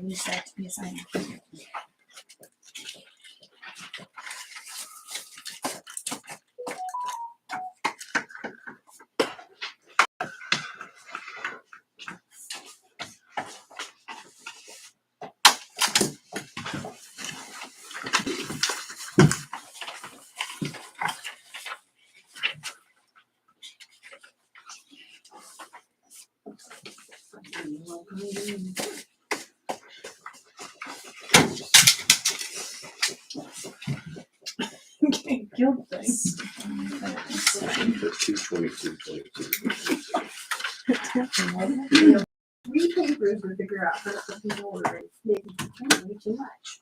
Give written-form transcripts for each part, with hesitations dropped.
Needs that to be assigned. Guild this. Put 222. Read papers and figure out how some people are maybe way too much.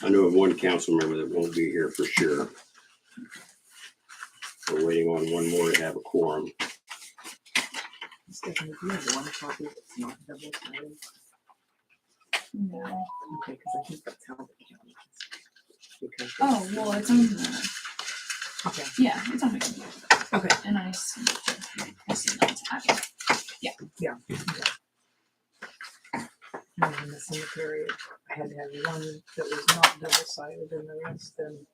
I know of one council member that won't be here for sure. We're waiting on one more to have a quorum. Stephanie, do you have one copy that's not double-sided? No. Okay, because I think that's how the county is. Because Oh, well, it's on the, okay, yeah, it's on my computer. okay, And I see that tab. yeah. And in the cemetery, I had to have one that was not double-sided, and the rest, then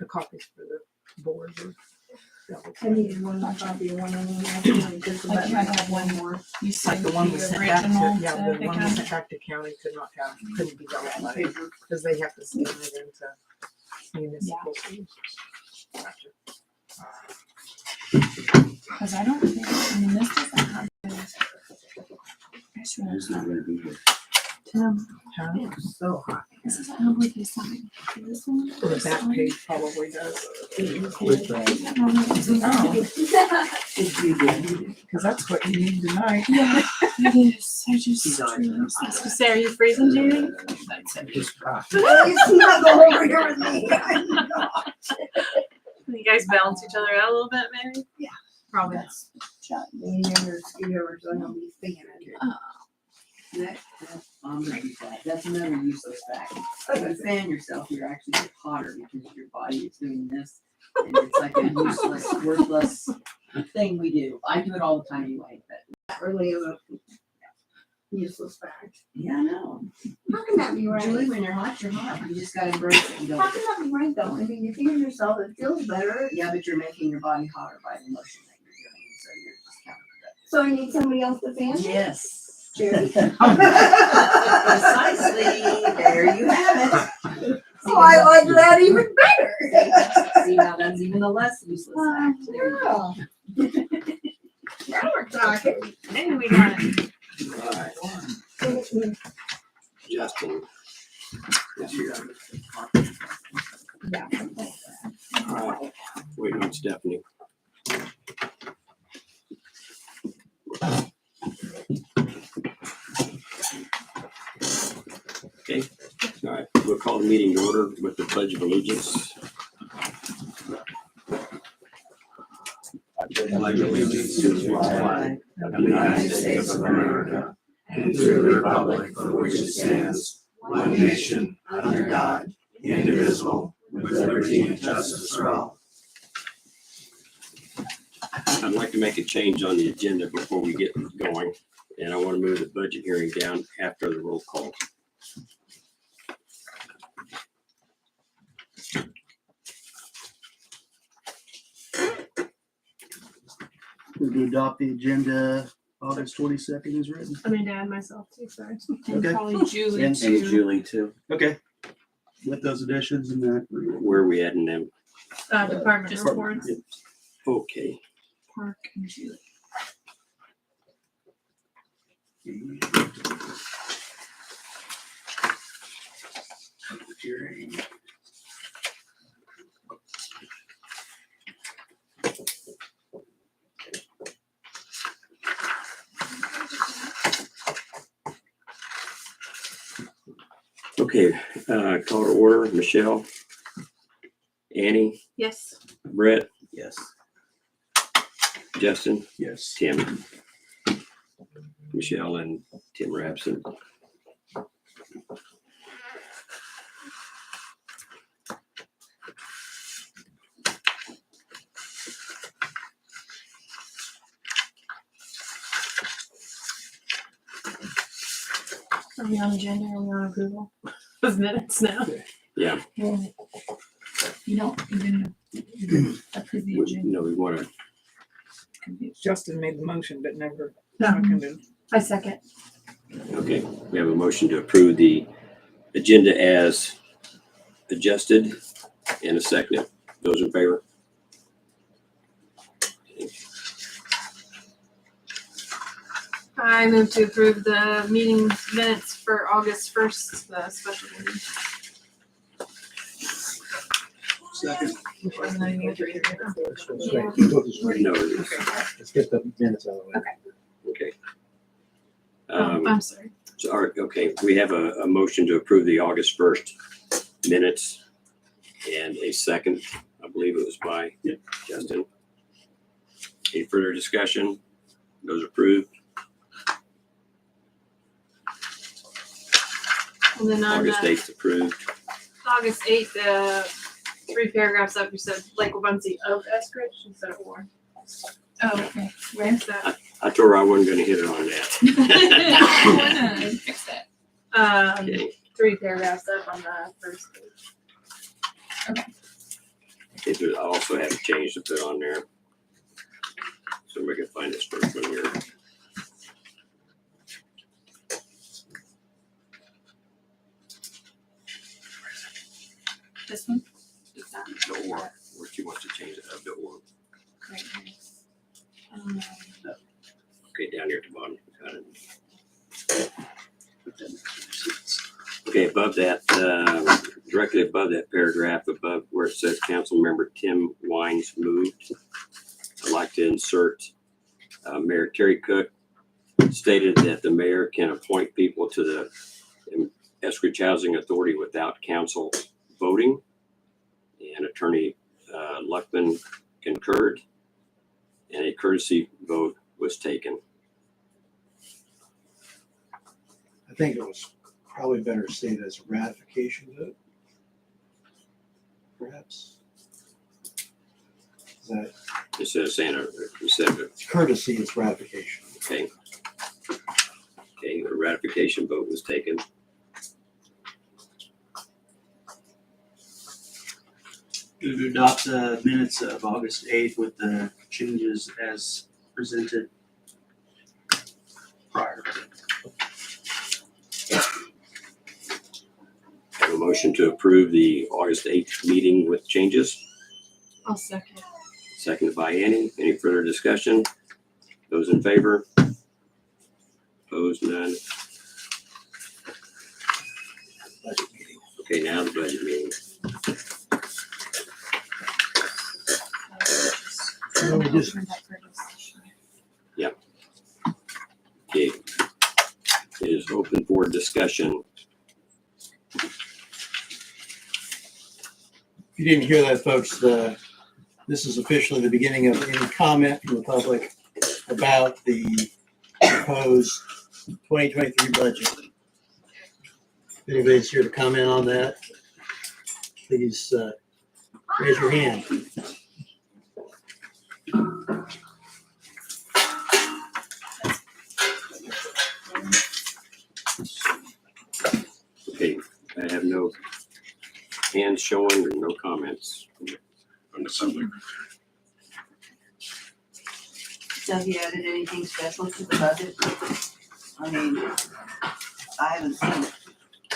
the copies for the board were I double-sided. needed one copy of one of them. Like you had to have one more. You Like sent the the one we sent back original to, yeah, to the the one we county. sent back to county couldn't be double-sided, because they have to scan it into municipal. Gotcha. Because I don't think, I mean, this doesn't have those. I should have Who's not gonna be here? Tim, Huh? It's so hot. this doesn't have like the sign. This one? The back page probably does, because that's what you need tonight. Yeah, it is. I just. She's always been I was gonna say, are you freezing, Jamie? Just cry. Please snuggle over here with me. I'm not. You guys balance each other out a little bit, maybe? Yeah. Probably. That's shut. Me and your scooter, so I'll be thinking of it. I'm gonna be glad. That's another useless fact. When you fan yourself, you're actually get hotter because your body is doing this. And it's like a useless, worthless thing we do. I do it all the time anyway, but Not really a useless fact. yeah, I know. How can that be right? Julie, when you're hot, you're hot. You just gotta embrace it and go. How can that be right though? I mean, you feel yourself, it feels better. Yeah, but you're making your body hotter by the motion that you're doing, so you're just counterproductive. So I need somebody else to fan me? Yes. Jerry. Precisely. There you have it. Oh, I like that even better. See, now that's even a less useless fact. There you go. Yeah. Now we're talking. Maybe we got it. All right, Justin. Yes, you got it. Yeah. All right, waiting on Stephanie. Okay, all right, we'll call the meeting to order with the Pledge of Allegiance. I pledge allegiance to the flag of the United States of America and to the republic for which it stands, one nation, under God, indivisible, with liberty and justice for all. I'd like to make a change on the agenda before we get going, and I want to move the budget hearing down after the roll call. To adopt the agenda August 22nd is written. I mean, Dad, myself too, sorry. And Okay. probably Julie And too. Julie too. Okay. With those additions and that. Where are we adding them? Department Just reports. Yeah. Okay, Park and Julie. Okay, call to order. Michelle, Annie, Yes. Brett, Yes. Justin, Yes. Tim. Michelle and Tim are absent. Are we on agenda? Are we on approval of minutes now? Yeah, Well, you don't even approve the agenda. no, we want to, Justin made the motion, but never No. seconded. I second. okay, we have a motion to approve the agenda as adjusted and a second. Those in favor? I move to approve the meeting minutes for August 1st, the special meeting. Second. Wasn't I gonna read it? Yeah. No. Let's get the minutes out of the way. Okay. I'm sorry. So, all right, okay, we have a motion to approve the August 1st minutes and a second, I believe it was by Justin. Any further discussion? Those approved? And then on August 8th approved. August 8th, 3 paragraphs up, you said Lake Wabunsee of Eskridge instead of Warren. Oh, okay. Where? Is that? I told her I wasn't gonna hit her on that. I wanna fix that. Okay. 3 paragraphs up on the first page. I also have a change to put on there. So we can find this first one here. This one? Is that The or, where she wants to change it up to or. right here? Okay, down here at the bottom. Got it. Okay, above that, directly above that paragraph, above where it says Councilmember Tim Wines moved, I'd like to insert Mayor Terry Cook stated that the mayor can appoint people to the Eskridge Housing Authority without council voting. And Attorney Luckman concurred, and a courtesy vote was taken. I think it was probably better stated as a ratification vote. Perhaps. Is that Instead of saying, instead of, courtesy is ratification. okay. Okay, a ratification vote was taken. To adopt the minutes of August 8th with the changes as presented prior. Have a motion to approve the August 8th meeting with changes. I'll second. Seconded by Annie. Any further discussion? Those in favor? Opposed? None. Budget meeting. Okay, now the budget meeting. No, we just- Okay. It is open for discussion. If you didn't hear that, folks, this is officially the beginning of any comment from the public about the proposed 2023 budget. If anybody's here to comment on that, please raise your hand. Okay, I have no hands showing or no comments from the public. Have you added anything special to the budget? I mean, I haven't seen it.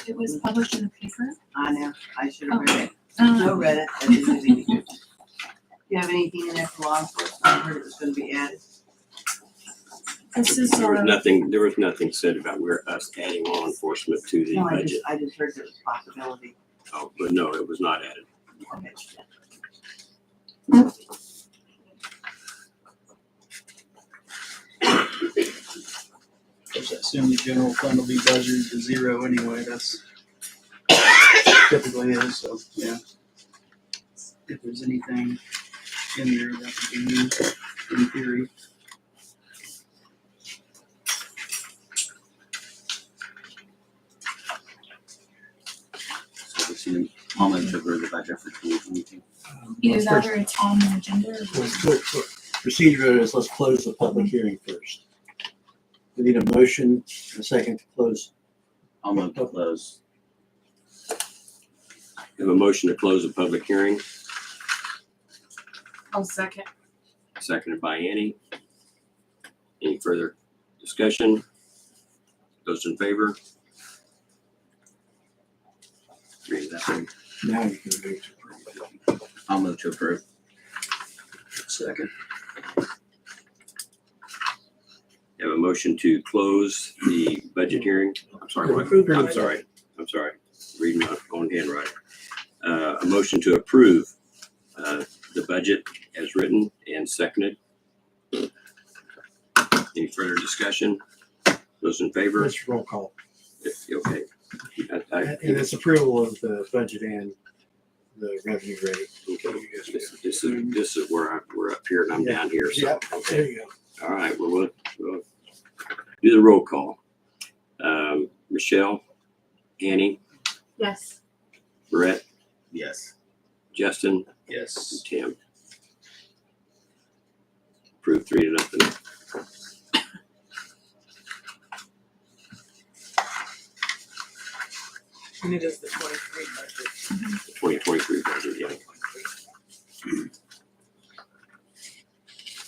It was published in the paper. I know, I should have read it. Um, Joe read it, that didn't do any good. You have anything in there for law enforcement? I heard it was gonna be added. This is There was our, nothing said about us adding law enforcement to the No, budget. I just heard there was a possibility. Oh, but no, it was not added. Okay. I assume the general fund will be budgeted to zero anyway, that's typically is, so, yeah. If there's anything in there that could be used in theory. So we've seen how much of the budget for 2022. Either Let's that first- or it's on the agenda. Or Procedure is let's close the public hearing first. We need a motion, and a second to close. I'll move to close. We have a motion to close the public hearing, I'll second. seconded by Annie. Any further discussion? Those in favor? 3-0. Now you can move to approve. I'll move to approve. Second. Have a motion to close the budget hearing. I'm sorry, what? I'm sorry. Reading my own handwriting. A motion to approve the budget as written and seconded. Any further discussion? Those in favor? Let's roll call. Okay. And it's approval of the budget and the revenue rate. Okay. This is where we're up here and I'm down here, so. Yep, Okay. there you go. All right, well, we'll do the roll call. Michelle, Annie, Yes. Brett, Yes. Justin, Yes. and Tim. Approved 3-0. And it is the 23 budget. 2023 budget, yeah.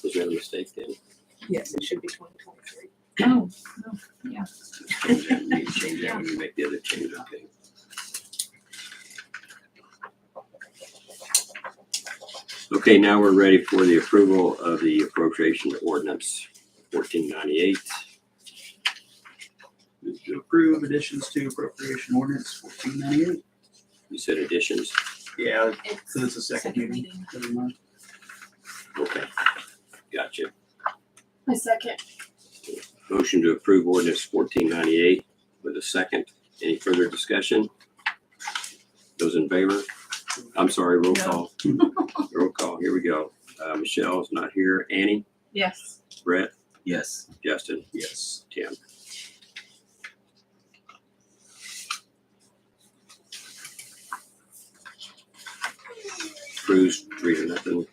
Was that a mistake then? Yes, it should be 2023. oh, Change that, we need to change that when we make the other change, okay. Okay, now we're ready for the approval of the appropriation ordinance 1498. Move to approve additions to appropriation ordinance 1498. You said additions, Yeah, it's so it's a second reading. Every month. okay. Gotcha. I second. Motion to approve ordinance 1498 with a second. Any further discussion? Those in favor? I'm sorry, roll call. Roll call, here we go. Michelle's not here. Annie, Yes. Brett, Yes. Justin, Yes. Tim. Approved 3-0.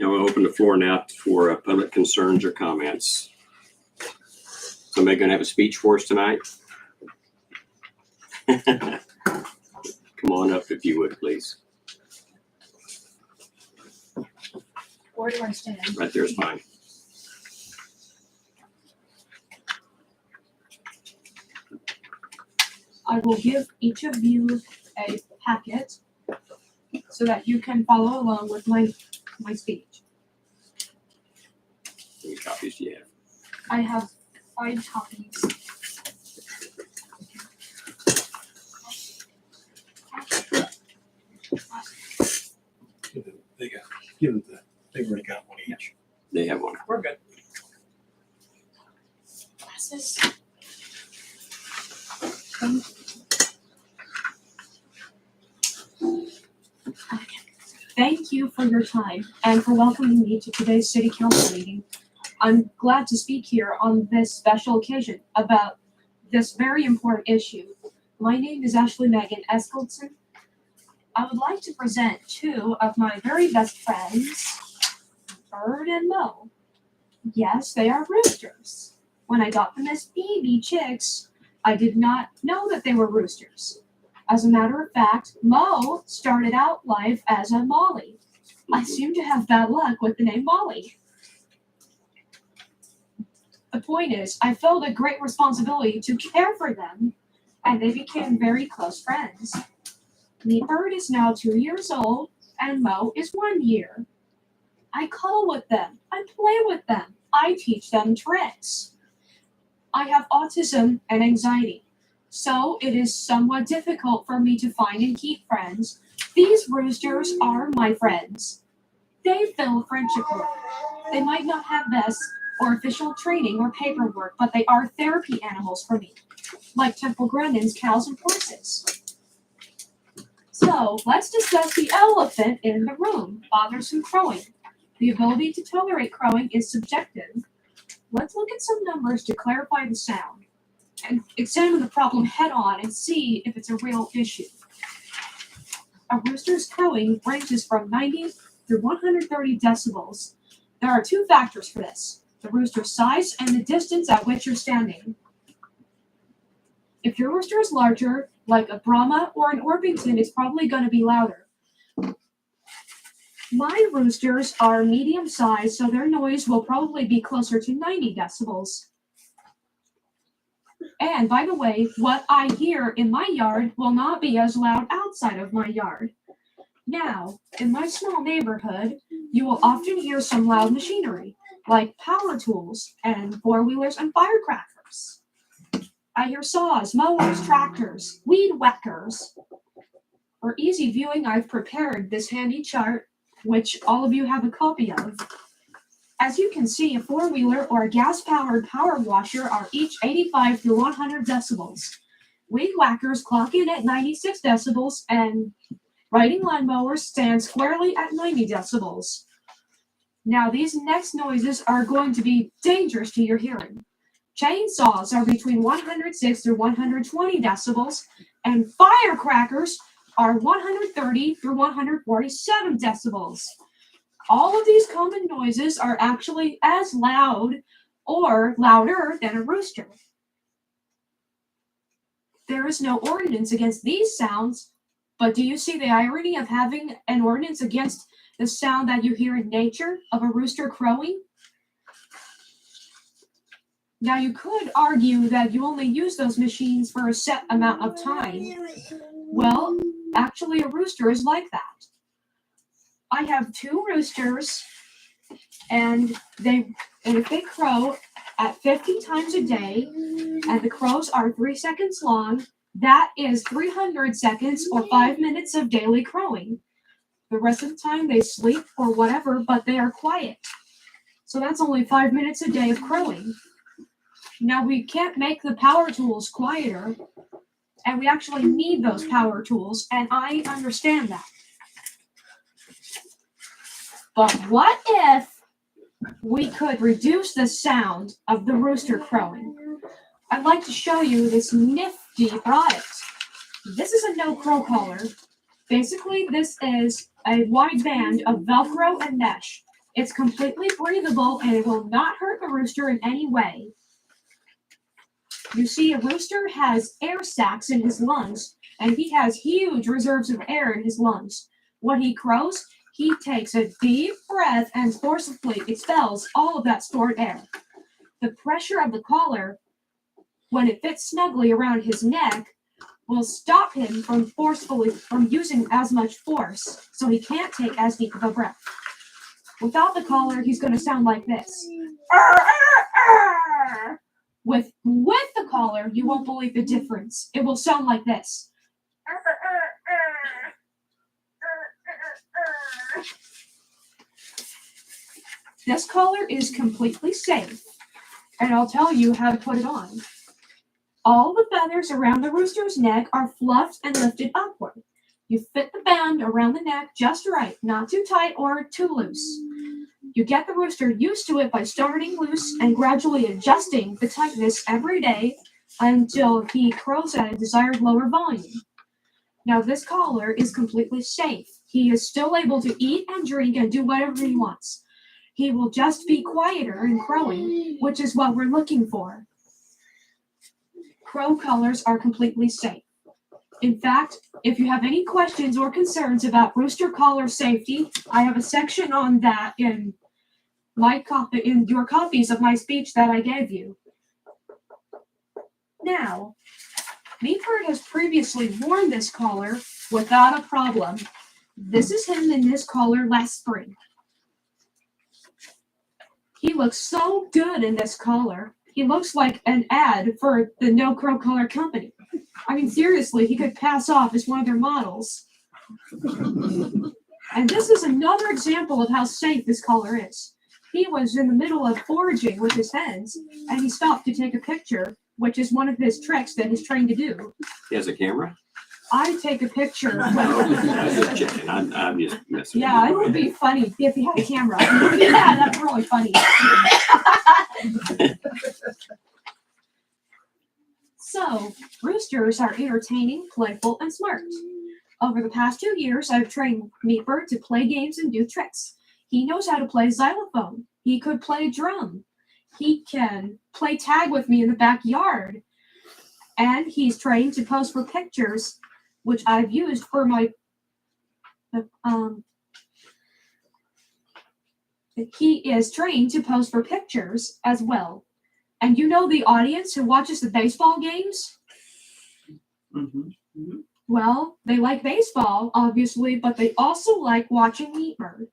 Now we'll open the floor now for public concerns or comments. Somebody gonna have a speech for us tonight? Come on up if you would, please. where do I stand? Right there is fine. I will give each of you a packet so that you can follow along with my speech. How many copies do you have? I have 5 copies. They've already got one each. They have one. We're good. Glasses. Thank you for your time and for welcoming me to today's city council meeting. I'm glad to speak here on this special occasion about this very important issue. My name is Ashley Megan Eskildson. I would like to present 2 of my very best friends, Bird and Mo. Yes, they are roosters. When I got them as baby chicks, I did not know that they were roosters. As a matter of fact, Mo started out life as a Molly. I seem to have bad luck with the name Molly. The point is, I felt a great responsibility to care for them, and they became very close friends. The bird is now 2 years old, and Mo is 1 year. I cuddle with them, I play with them, I teach them tricks. I have autism and anxiety, so it is somewhat difficult for me to find and keep friends. These roosters are my friends. They fill a friendship group. They might not have best or official training or paperwork, but they are therapy animals for me, like Temple Grandin's cows and horses. So let's discuss the elephant in the room, bothersome crowing. The ability to tolerate crowing is subjective. Let's look at some numbers to clarify the sound and examine the problem head on and see if it's a real issue. A rooster's crowing ranges from 90 through 130 decibels. There are two factors for this: the rooster's size and the distance at which you're standing. If your rooster is larger, like a Brahma or an Orpington, it's probably going to be louder. My roosters are medium sized, so their noise will probably be closer to 90 decibels. And by the way, what I hear in my yard will not be as loud outside of my yard. Now, in my small neighborhood, you will often hear some loud machinery, like power tools and four-wheelers and firecrackers. I hear saws, mowers, tractors, weed whackers. For easy viewing, I've prepared this handy chart, which all of you have a copy of. As you can see, a four-wheeler or a gas-powered power washer are each 85 through 100 decibels. Weed whackers clock in at 96 decibels, and riding lawnmowers stand squarely at 90 decibels. Now, these next noises are going to be dangerous to your hearing. Chainsaws are between 106 through 120 decibels, and firecrackers are 130 through 147 decibels. All of these common noises are actually as loud or louder than a rooster. There is no ordinance against these sounds, but do you see the irony of having an ordinance against the sound that you hear in nature of a rooster crowing? Now, you could argue that you only use those machines for a set amount of time. Well, actually, a rooster is like that. I have two roosters, and if they crow at 50 times a day, and the crows are 3 seconds long, that is 300 seconds or 5 minutes of daily crowing. The rest of the time they sleep or whatever, but they are quiet. So that's only 5 minutes a day of crowing. Now, we can't make the power tools quieter, and we actually need those power tools, and I understand that. But what if we could reduce the sound of the rooster crowing? I'd like to show you this nifty product. This is a no-crow collar. Basically, this is a wide band of Velcro and mesh. It's completely breathable, and it will not hurt the rooster in any way. You see, a rooster has air sacs in his lungs, and he has huge reserves of air in his lungs. When he crows, he takes a deep breath and forcefully expels all of that stored air. The pressure of the collar, when it fits snugly around his neck, will stop him from using as much force, so he can't take as deep of a breath. Without the collar, he's going to sound like this. With the collar, you won't believe the difference. It will sound like this. This collar is completely safe, and I'll tell you how to put it on. All the feathers around the rooster's neck are fluffed and lifted upward. You fit the band around the neck just right, not too tight or too loose. You get the rooster used to it by starting loose and gradually adjusting the tightness every day until he crows at a desired lower volume. Now, this collar is completely safe. He is still able to eat and drink and do whatever he wants. He will just be quieter in crowing, which is what we're looking for. Crow collars are completely safe. In fact, if you have any questions or concerns about rooster collar safety, I have a section on that in your copies of my speech that I gave you. Now, Meaford has previously worn this collar without a problem. This is him in this collar last spring. He looks so good in this collar. He looks like an ad for the No Crow Collar Company. I mean, seriously, he could pass off as one of their models. And this is another example of how safe this collar is. He was in the middle of foraging with his hens, and he stopped to take a picture, which is one of his tricks that he's trained to do. He has a camera? I take a picture. I'm just checking. I'm just messing. with Yeah, it you. would be funny if he had a camera. Yeah, that's really funny. So, roosters are entertaining, playful, and smart. Over the past 2 years, I've trained Meatbird to play games and do tricks. He knows how to play xylophone. He could play drum. He can play tag with me in the backyard. And he's trained to pose for pictures, which I've used for my he is trained to pose for pictures as well. And you know the audience who watches the baseball games? Well, they like baseball, obviously, but they also like watching Meatbird.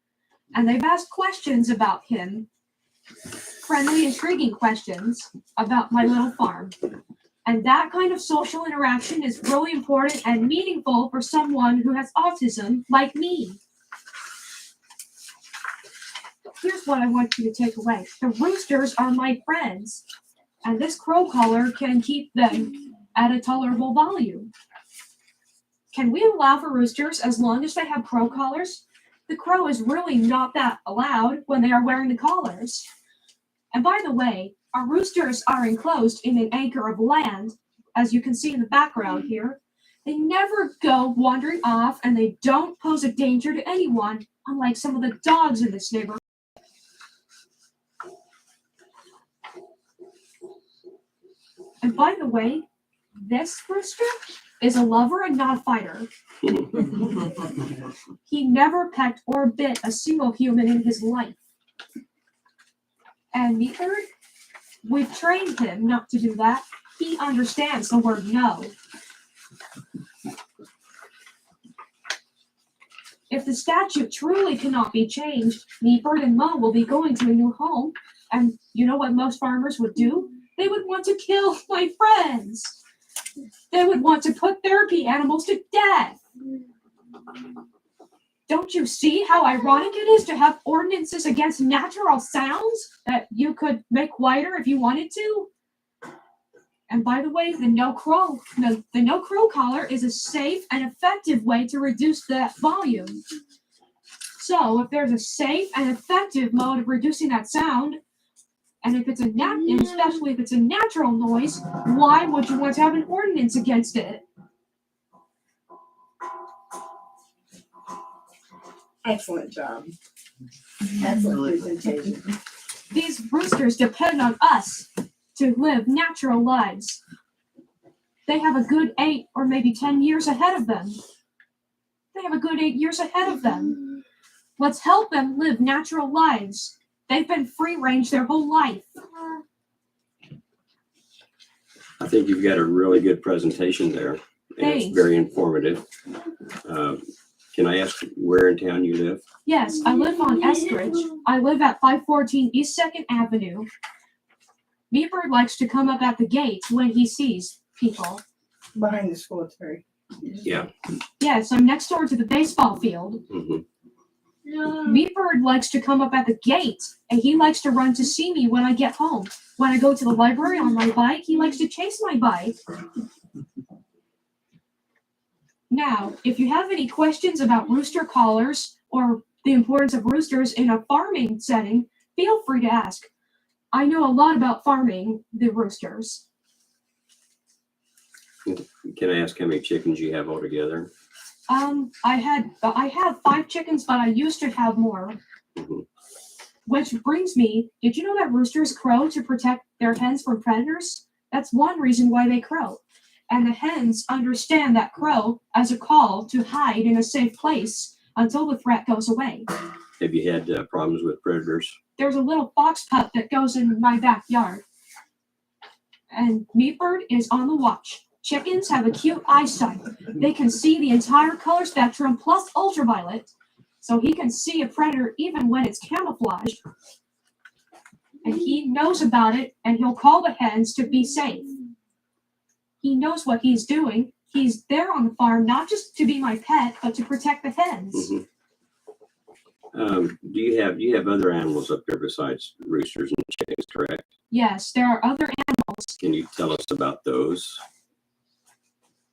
And they've asked questions about him, friendly, intriguing questions about my little farm. And that kind of social interaction is really important and meaningful for someone who has autism like me. Here's what I want you to take away. The roosters are my friends, and this crow collar can keep them at a tolerable volume. Can we allow for roosters as long as they have crow collars? The crow is really not that loud when they are wearing the collars. And by the way, our roosters are enclosed in an acre of land, as you can see in the background here. They never go wandering off, and they don't pose a danger to anyone, unlike some of the dogs in this neighborhood. And by the way, this rooster is a lover and not a fighter. He never pecked or bit a single human in his life. And Meatbird, we've trained him not to do that. He understands the word no. If the statute truly cannot be changed, Meatbird and Mo will be going to a new home. And you know what most farmers would do? They would want to kill my friends. They would want to put therapy animals to death. Don't you see how ironic it is to have ordinances against natural sounds that you could make quieter if you wanted to? And by the way, the no crow collar is a safe and effective way to reduce that volume. So if there's a safe and effective mode of reducing that sound, and if it's and especially if it's a natural noise, why would you want to have an ordinance against it? Excellent job. Excellent presentation. These roosters depend on us to live natural lives. They have a good 8 or maybe 10 years ahead of them. They have a good 8 years ahead of them. Let's help them live natural lives. They've been free range their whole life. I think you've got a really good presentation there. And Thanks. it's very informative. Can I ask where in town you live? Yes, I live on Eskridge. I live at 514 East 2nd Avenue. Meatbird likes to come up at the gate when he sees people. Behind the school, it's very. Yeah. Yes, I'm next door to the baseball field. Mhm. Meatbird likes to come up at the gate, and he likes to run to see me when I get home. When I go to the library on my bike, he likes to chase my bike. Now, if you have any questions about rooster collars or the importance of roosters in a farming setting, feel free to ask. I know a lot about farming the roosters. Can I ask how many chickens you have altogether? I have 5 chickens, but I used to have more. Mhm. Which brings me, did you know that roosters crow to protect their hens from predators? That's one reason why they crow. And the hens understand that crow as a call to hide in a safe place until the threat goes away. Have you had problems with predators? There's a little fox pup that goes in my backyard. And Meatbird is on the watch. Chickens have acute eyesight. They can see the entire color spectrum plus ultraviolet, so he can see a predator even when it's camouflaged. And he knows about it, and he'll call the hens to be safe. He knows what he's doing. He's there on the farm not just to be my pet, but to protect the hens. Mhm. Do you have other animals up there besides roosters and chickens, correct? Yes, there are other animals. Can you tell us about those?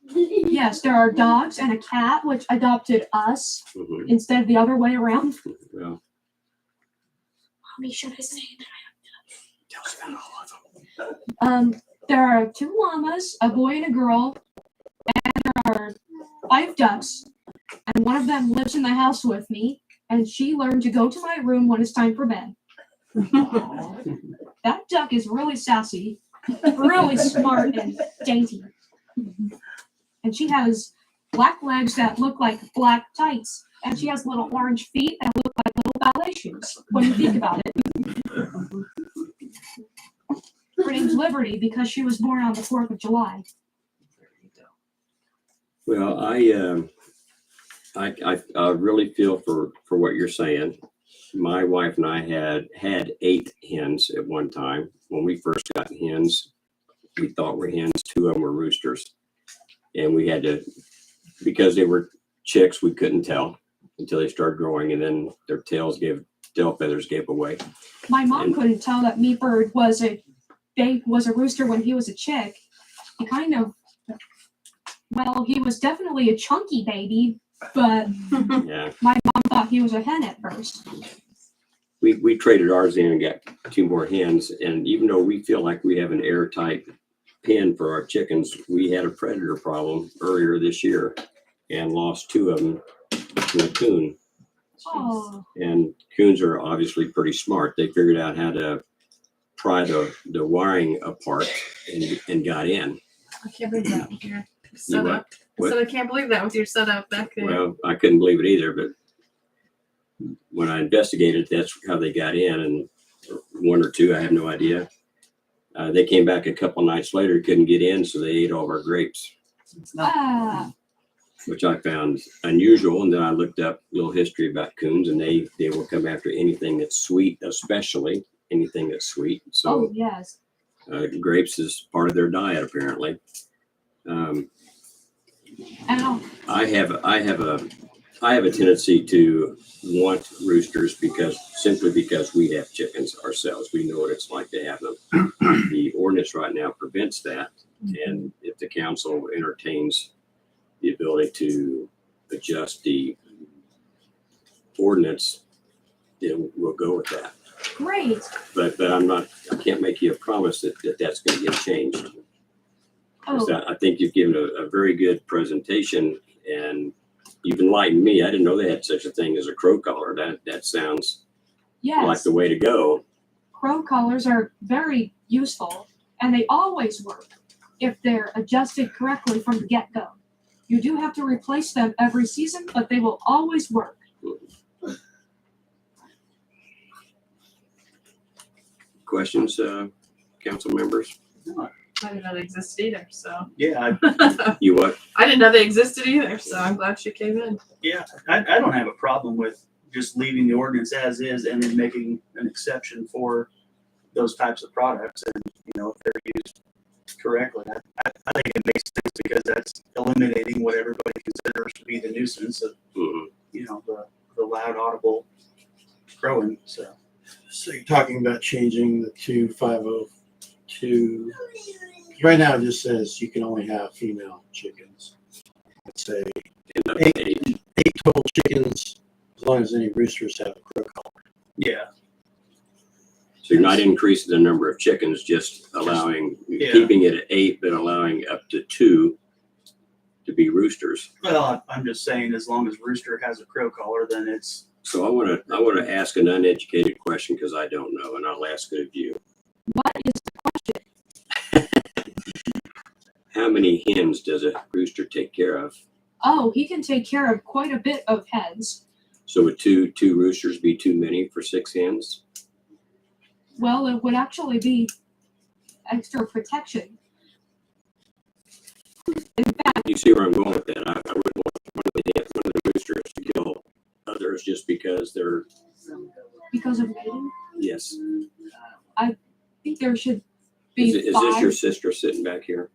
Yes, there are dogs and a cat, which adopted us Mhm. instead of the other way around. Well, Mommy, should I say that? tell us about all of them. There are 2 llamas, a boy and a girl, and there are 5 ducks, and one of them lives in the house with me, and she learned to go to my room when it's time for bed. That duck is really sassy, really smart and dainty. And she has black legs that look like black tights, and she has little orange feet that look like little ballet shoes when you think about it. Her name's Liberty because she was born on the 4th of July. Well, I really feel for what you're saying. My wife and I had 8 hens at one time. When we first got hens, we thought were hens. 2 of them were roosters, and we had to, because they were chicks, we couldn't tell until they started growing, and then their tail feathers gave away. My mom And- couldn't tell that Meatbird was a rooster when he was a chick. He kind of, well, he was definitely a chunky baby, but Yeah, my mom thought he was a hen at first. we traded ours in and got 2 more hens, and even though we feel like we have an airtight pen for our chickens, we had a predator problem earlier this year and lost 2 of them to a coon. Oh, And coons are obviously pretty smart. They figured out how to pry the wiring apart and got in. I can't believe that with your setup. I What? said I can't believe that with your setup back there. Well, I couldn't believe it either, but when I investigated, that's how they got in, and 1 or 2, I have no idea. They came back a couple nights later, couldn't get in, so they ate all of our grapes, ah, which I found unusual. And then I looked up a little history about coons, and they will come after anything that's sweet, especially anything that's sweet. oh So yes. grapes is part of their diet, apparently. And I have a tendency to want roosters simply because we have chickens ourselves. We know what it's like to have them. The ordinance right now prevents that, and if the council entertains the ability to adjust the ordinance, then we'll go with that. great. But I can't make you a promise that that's going to get changed. 'Cause Oh, I think you've given a very good presentation, and you've enlightened me. I didn't know they had such a thing as a crow collar. That sounds like yes. the way to go. Crow collars are very useful, and they always work if they're adjusted correctly from the get-go. You do have to replace them every season, but they will always work. Questions, council members? I didn't know they existed either, so. Yeah, You what? I didn't know they existed either, so I'm glad she came in. I don't have a problem with just leaving the ordinance as is and then making an exception for those types of products. And, if they're used correctly, I think it makes sense because that's eliminating what everybody considers to be the nuisance of, Mhm. the loud audible crowing, so. So you're talking about changing the 2502. Right now it just says you can only have female chickens. Let's say Enough Eight. age. 8 total chickens, as long as any roosters have a crow collar. Yeah, So you're not increasing the number of chickens, just allowing, Yeah. keeping it at 8, but allowing up to 2 to be roosters. well, I'm just saying as long as rooster has a crow collar, then it's, So I want to ask an uneducated question because I don't know, and I'll ask it of you. What is the question? How many hens does a rooster take care of? Oh, he can take care of quite a bit of hens. So would two roosters be too many for 6 hens? Well, it would actually be extra protection. In fact, You see where I'm going with that? I wouldn't want one of the roosters to kill others just because they're, because of mating, yes. I think there should be Is this 5. your sister sitting back here?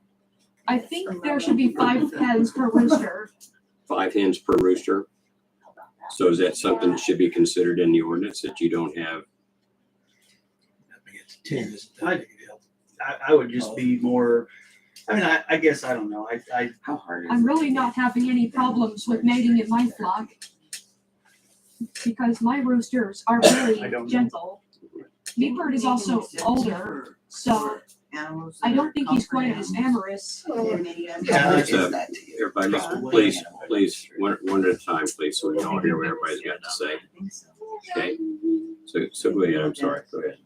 I think there should be 5 hens per rooster. 5 hens per rooster? So is that something that should be considered in the ordinance that you don't have? I mean, it's 10 isn't that big a deal. I would just be more, I mean, I guess, I don't know, How hard is it? I'm really not having any problems with mating in my flock because my roosters are I really don't know. gentle. Meatbird is also older, so I don't think he's quite as amorous. Yeah, that's everybody, please, one at a time, please, so we can all hear what everybody's got to say. Okay? So go ahead, I'm sorry, go ahead.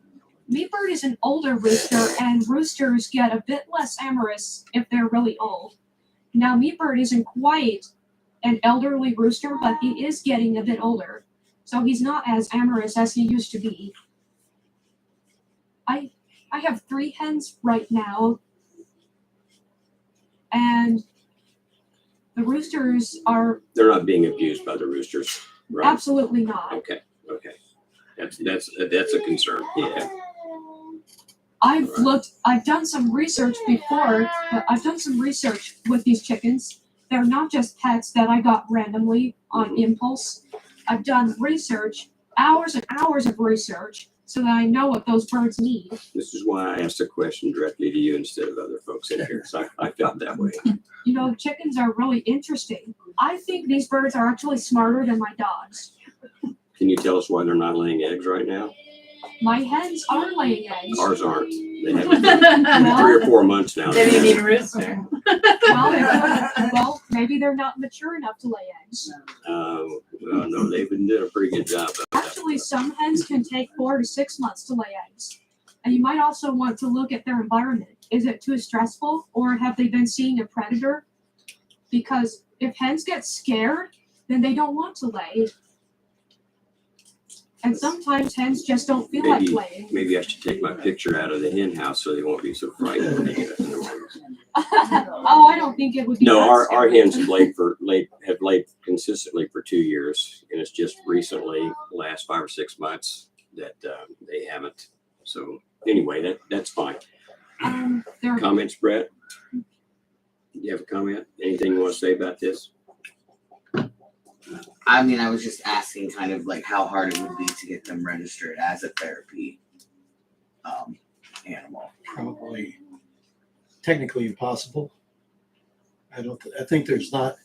Meatbird is an older rooster, and roosters get a bit less amorous if they're really old. Now, Meatbird isn't quite an elderly rooster, but he is getting a bit older, so he's not as amorous as he used to be. I have 3 hens right now, and the roosters are They're not being abused by the roosters, right? absolutely not. Okay. That's a concern, yeah. I've done some research before, but I've done some research with these chickens. They're not just pets that I got randomly on impulse. I've done research, hours and hours of research, so that I know what those birds need. This is why I asked the question directly to you instead of other folks in here, so I felt that way. You know, chickens are really interesting. I think these birds are actually smarter than my dogs. Can you tell us why they're not laying eggs right now? My hens are laying eggs. Ours aren't. They haven't been 3 or 4 months now. Maybe you need a rooster. Well, maybe they're not mature enough to lay eggs. Well, no, they've been doing a pretty good job of that. Actually, some hens can take 4 to 6 months to lay eggs. And you might also want to look at their environment. Is it too stressful, or have they been seeing a predator? Because if hens get scared, then they don't want to lay. And sometimes hens just don't feel like laying. Maybe I should take my picture out of the hen house so they won't be so frightened when they get up in the morning. Oh, I don't think it would be. No, that our scary. hens have laid consistently for 2 years, and it's just recently, last 5 or 6 months, that they haven't. So anyway, that's fine. They're Comments, Brett? You have a comment? Anything you want to say about this? I mean, I was just asking kind of like how hard it would be to get them registered as a therapy animal. Probably technically impossible. I think there's not,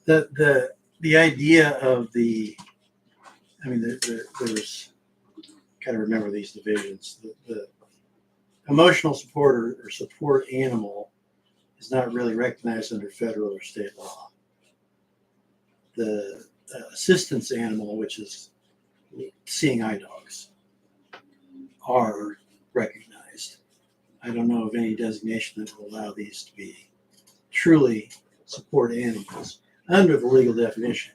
the idea of there's, gotta remember these divisions. The emotional support or support animal is not really recognized under federal or state law. The assistance animal, which is seeing eye dogs, are recognized. I don't know of any designation that will allow these to be truly support animals under the legal definition.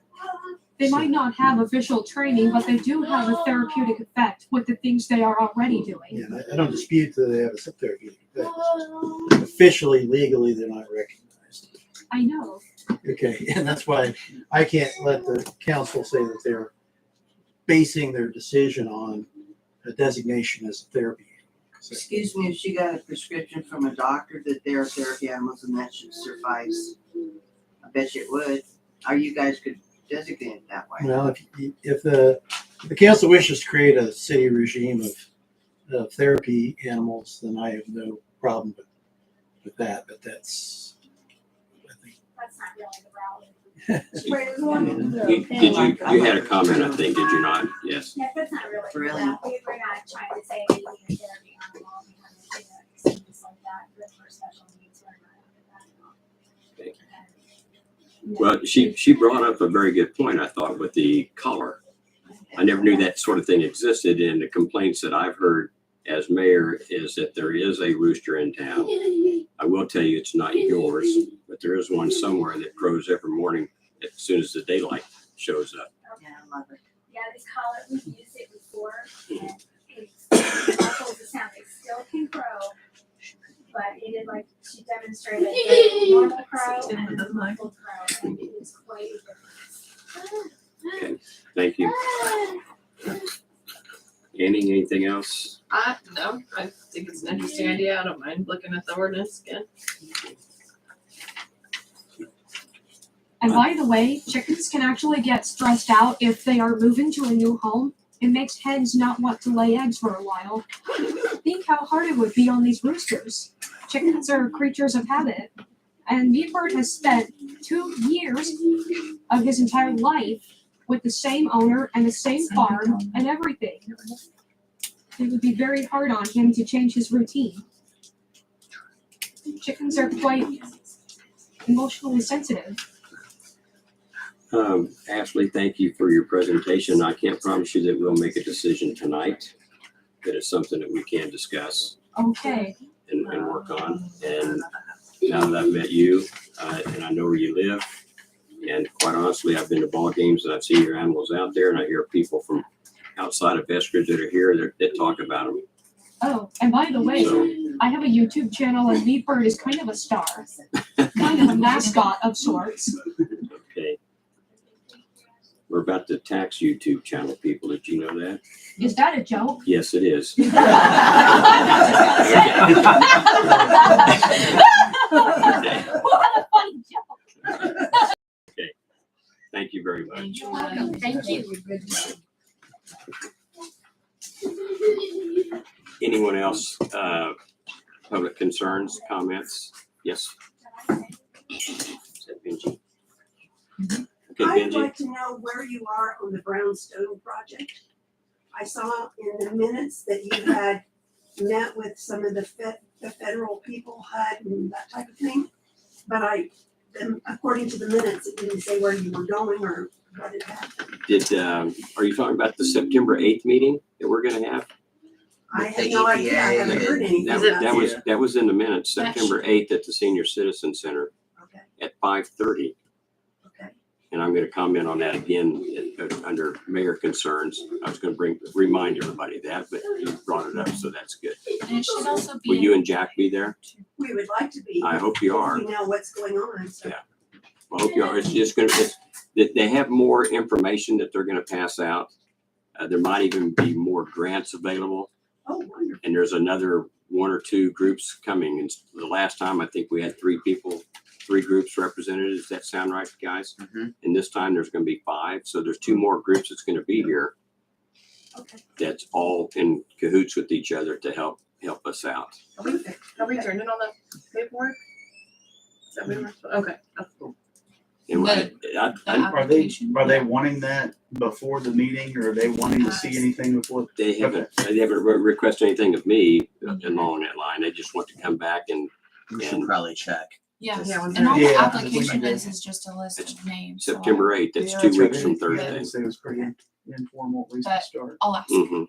They might not have official training, but they do have a therapeutic effect with the things they are already doing. Yeah, I don't dispute that they have a therapeutic effect. Officially, legally, they're not recognized. I know. Okay, and that's why I can't let the council say that they're basing their decision on a designation as a therapy. Excuse me, if she got a prescription from a doctor that they're therapy animals and that should suffice, I bet you it would. Or you guys could designate it that way. Well, if the council wishes to create a city regime of therapy animals, then I have no problem with that. But that's, I think, That's not really the route. Wait, there's one. You had a comment, I think, did you not? Yes. Yeah, that's not really the Really? route. We're not trying to say we need a therapy animal. We have things like that, good for special needs. We're not. Well, she brought up a very good point, I thought, with the collar. I never knew that sort of thing existed, and the complaints that I've heard as mayor is that there is a rooster in town. I will tell you it's not yours, but there is one somewhere that crows every morning as soon as the daylight shows up. Yeah, I love it. Yeah, this collar, we've used it before, and it muffles the sound. It still can crow, but it is like she demonstrated a normal crow and a muffled crow, and it is quite a difference. Okay, thank you. Annie, anything else? No, I think it's an interesting idea. I don't mind looking at the ordinance again. And by the way, chickens can actually get stressed out if they are moving to a new home. It makes hens not want to lay eggs for a while. Think how hard it would be on these roosters. Chickens are creatures of habit. And Meatbird has spent 2 years of his entire life with the same owner and the same farm and everything. It would be very hard on him to change his routine. Chickens are quite emotionally sensitive. Ashley, thank you for your presentation. I can't promise you that we'll make a decision tonight, but it's something that we can discuss Okay. and work on. And now that I've met you, and I know where you live, and quite honestly, I've been to ball games and I've seen your animals out there, and I hear people from outside of Eskridge that are here that talk about them. Oh, and by the way, So, I have a YouTube channel and Meatbird is kind of a star. Kind of a mascot of sorts. okay. We're about to tax YouTube channel people. Did you know that? Is that a joke? Yes, it is. What a funny joke. Thank you very much. You're welcome. Thank you. Anyone else, public concerns, comments? Yes? Is that Benji? Okay, I'd Benji, like to know where you are on the brownstone project. I saw in the minutes that you had met with some of the federal people, HUD and that type of thing. But according to the minutes, it didn't say where you were going or what had happened. are you talking about the September 8th meeting that we're gonna have? I With had the no idea, I EPA haven't heard anything That, about that it. was, that was in the minutes, That September 8th at the Senior Citizen Center Okay, at 5:30. okay. And I'm gonna comment on that again under mayor concerns. I was gonna remind everybody of that, but you brought it up, so that's good. And it should also be. Will you and Jack be there? We would like to be. I hope you are. We know what's going on, so. Yeah. I hope you are. It's just gonna, they have more information that they're gonna pass out. There might even be more grants available. Oh, wonderful. And there's another 1 or 2 groups coming. And the last time, I think we had 3 groups represented. Does that sound right, guys? Mhm. And this time there's gonna be 5. So there's 2 more groups that's gonna be here. Okay. That's all in cahoots with each other to help us out. Are we turning on the paperwork? Is that what we're, okay, that's cool. And Are they wanting that before the meeting, or are they wanting to see anything before? they haven't requested anything of me along that line. They just want to come back and We should probably check. Yeah, Yeah, when and all the Yeah, application we should is just a list of names. so September 8th, that's Yeah, 2 right. weeks from Yeah, Thursday. I'd say it was pretty informal, at least to But- start. I'll ask. Mhm.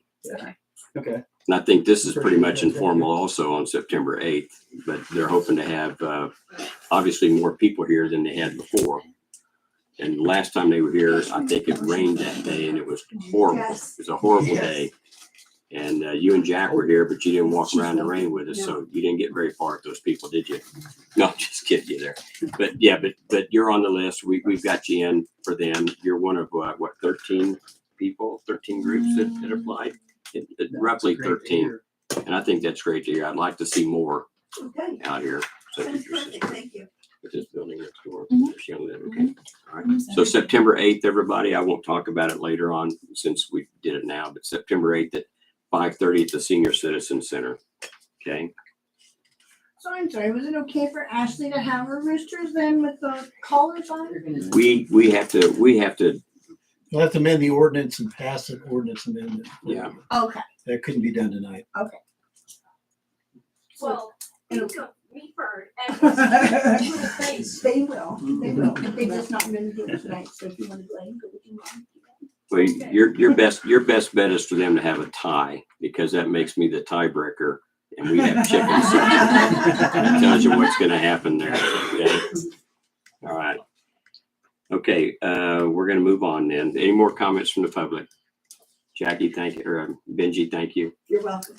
Okay. And I think this is pretty much informal also on September 8th, but they're hoping to have, obviously more people here than they had before. And last time they were here, I think it rained that day and it was horrible. It Yes. was a horrible Yes. day. And you and Jack were here, but you didn't walk around the rain with us, so you didn't get very far with those people, did you? No, I'm just kidding you there. But yeah, but you're on the list. We've got you in for them. You're one of what, 13 people, 13 groups that applied? Roughly That's great to 13. hear. And I think that's great to hear. I'd like to see more Okay, out here. So sounds perfect, thank you. with this building next door. Mhm. This young lady, okay. All right. So September 8th, everybody, I won't talk about it later on since we did it now, but September 8th at 5:30 at the Senior Citizen Center. Okay, So I'm sorry, was it okay for Ashley to have her roosters then with the collars on? You're gonna- we have to, We'll have to amend the ordinance and pass an ordinance amendment. Yeah. Okay. That couldn't be done tonight. Well, think of Meatbird and They his face. will, but they just not gonna do it tonight, so if you wanna go ahead and go with your mom. well, your best bet is for them to have a tie because that makes me the tiebreaker and we have chickens. It tells you what's gonna happen there, okay? All right. Okay, we're gonna move on then. Any more comments from the public? Jackie, thank you, or Benji, thank you, You're welcome.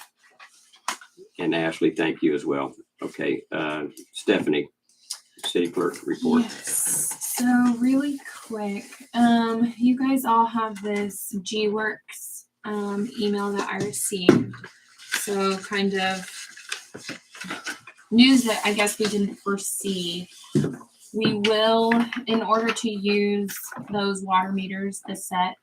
and Ashley, thank you as well. Okay, Stephanie, city clerk report. Yes. So really quick, you guys all have this G-Works email that I received. So kind of news that I guess we didn't foresee. We will, in order to use those water meters, the set,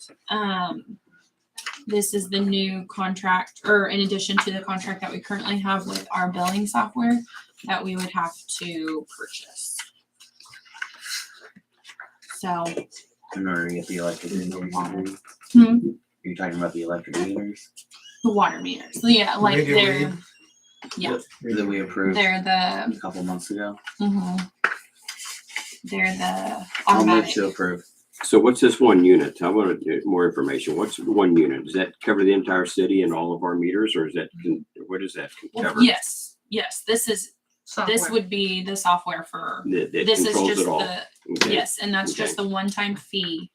this is the new contract, or in addition to the contract that we currently have with our billing software that we would have to purchase. So, In order to get the electric meters. Hmm? You're talking about the electric meters the water meters, yeah, like Radio they're, read. yeah, that we approved they're the, a couple months ago. they're the I'll move automatic. to approve. So what's this one unit? I want to get more information. What's one unit? Does that cover the entire city and all of our meters, or is that, what does that cover? Yes, this is, this Software. would be the software for, That this is controls just it all? the, Okay. yes, and that's Okay. just the one-time fee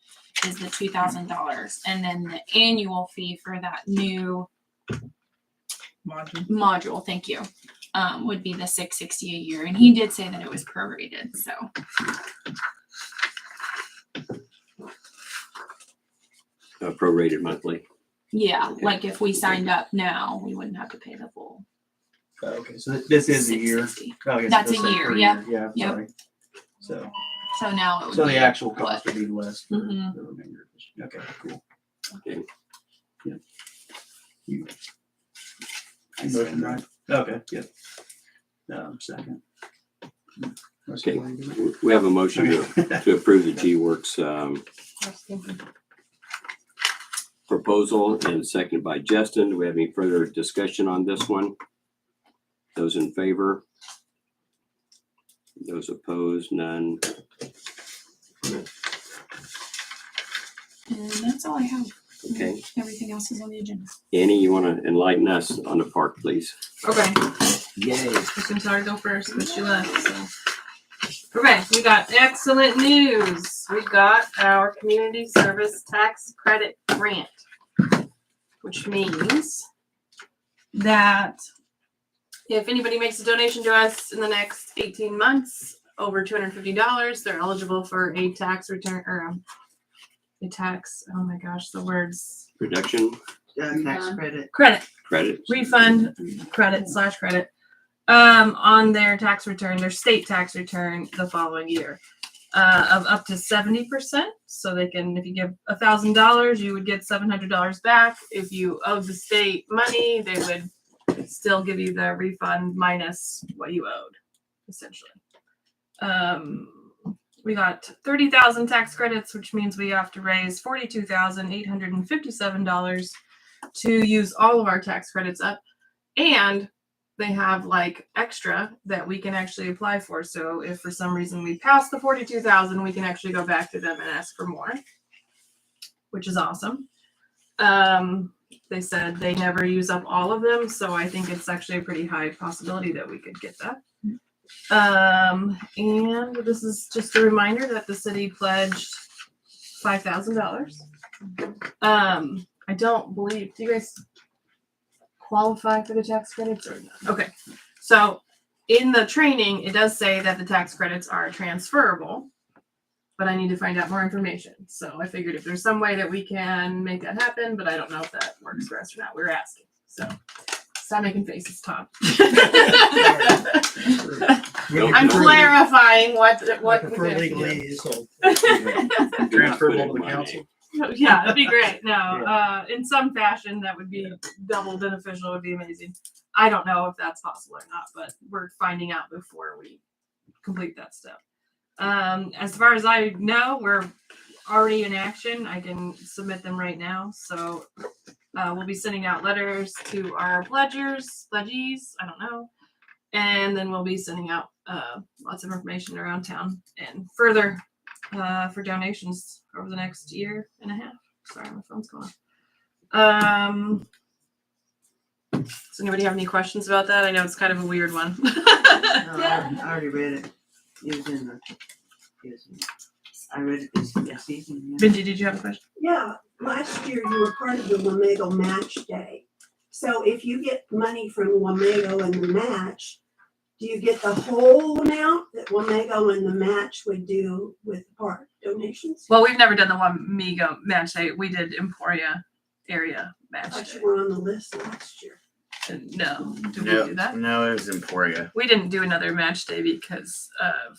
is the $2,000. And then the annual fee for that new module, thank you, would be the $660 a year. And he did say that it was prorated, so. Prorated monthly. Yeah, like if we signed up now, we wouldn't have to pay the full Okay, so this is a year. $660. Oh, I guess That's it does a say year, per yep, Yeah, yep. sorry. So, So now it would so be the actual what? cost would be less for Mhm. the remainder of this. Okay, cool. Okay. Yeah. You. Motion, right? Okay, yeah. Second. Okay. We have a motion to approve the G-Works, proposal, and seconded by Justin. Do we have any further discussion on this one? Those in favor? Those opposed? None. And that's all I have. Okay. Everything else is on the agenda. Annie, you want to enlighten us on the park, please? Okay. Yay. Kristen started to go first, but she left, so. Okay, we got excellent news. We got our community service tax credit grant, which means that if anybody makes a donation to us in the next 18 months, over $250, they're eligible for a tax return, or a tax, oh my gosh, the words. Reduction, Tax credit. credit? Refund, credit / credit, on their tax return, their state tax return the following year, of up to 70%. So they can, if you give $1,000, you would get $700 back. If you owed the state money, they would still give you the refund minus what you owed, essentially. We got 30,000 tax credits, which means we have to raise $42,857 to use all of our tax credits up. And they have like extra that we can actually apply for. So if for some reason we pass the 42,000, we can actually go back to them and ask for more, which is awesome. They said they never use up all of them, so I think it's actually a pretty high possibility that we could get that. And this is just a reminder that the city pledged $5,000. I don't believe, do you guys qualify for the tax credits or not? Okay, so in the training, it does say that the tax credits are transferable, but I need to find out more information. So I figured if there's some way that we can make that happen, but I don't know if that works for us or not. We're asking. So stop making faces, Tom. I'm clarifying what I we prefer can do. legalese, so. Transferable to the council. Yeah, that'd be great. No, in some fashion, that would be double beneficial. Would be amazing. I don't know if that's possible or not, but we're finding out before we complete that step. As far as I know, we're already in action. I can submit them right now. So we'll be sending out letters to our pledgees, I don't know. And then we'll be sending out lots of information around town and further for donations over the next year and a half. Sorry, my phone's going off. Does anybody have any questions about that? I know it's kind of a weird one. No, I already read it. It was in the, I read it this season. Yeah. Benji, did you have a question? Yeah, last year you were part of the Wamego Match Day. So if you get money from Wamego and the match, do you get the whole amount that Wamego and the match would do with park donations? Well, we've never done the Wamego match day. We did Emporia area I match thought day. you were on the list last year. No, did we No, do that? no, it was Emporia. We didn't do another match day because of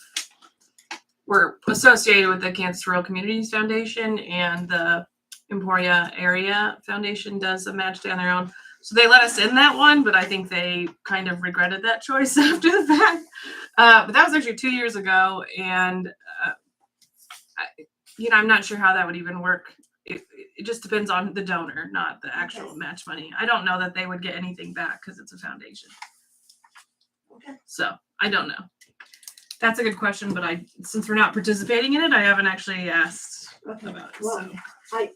we're associated with the Kansas Rural Communities Foundation, and the Emporia Area Foundation does a match day on their own. So they let us in that one, but I think they kind of regretted that choice after the fact. But that was actually 2 years ago, and I'm not sure how that would even work. It just depends on the donor, not the actual match money. I don't know that they would get anything back because it's a foundation. Okay. So I don't know. That's a good question, but since we're not participating in it, I haven't actually asked Okay, about it. well,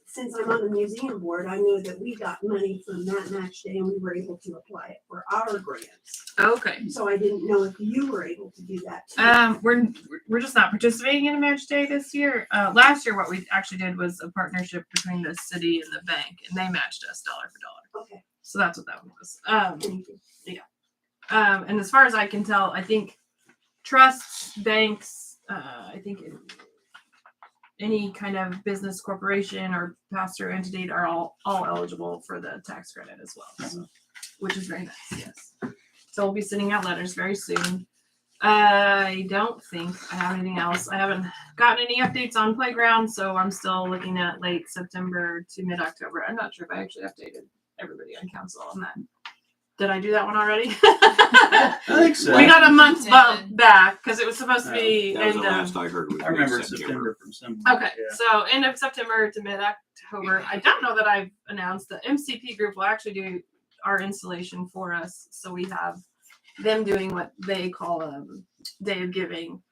since I'm on the museum board, I know that we got money from that match day and we were able to apply it for our grants. Okay. So I didn't know if you were able to do that too. We're just not participating in a match day this year. Last year, what we actually did was a partnership between the city and the bank, and they matched us dollar for dollar. Okay. So that's what that one was. Thank you. And as far as I can tell, I think trusts, banks, I think any kind of business corporation or pass-through entity are all eligible for the tax credit as well, so, which is very nice. Yes. So we'll be sending out letters very soon. I don't think I have anything else. I haven't gotten any updates on Playground, so I'm still looking at late September to mid-October. I'm not sure if I actually updated everybody on council on that. Did I do that one already? I think so. We got a month bump back because it was supposed to be That was the end of. last I heard. Was I remember mid-September. September from some. Okay, so end of September to mid-October. I don't know that I've announced the MCP group will actually do our installation for us. So we have them doing what they call a day of giving,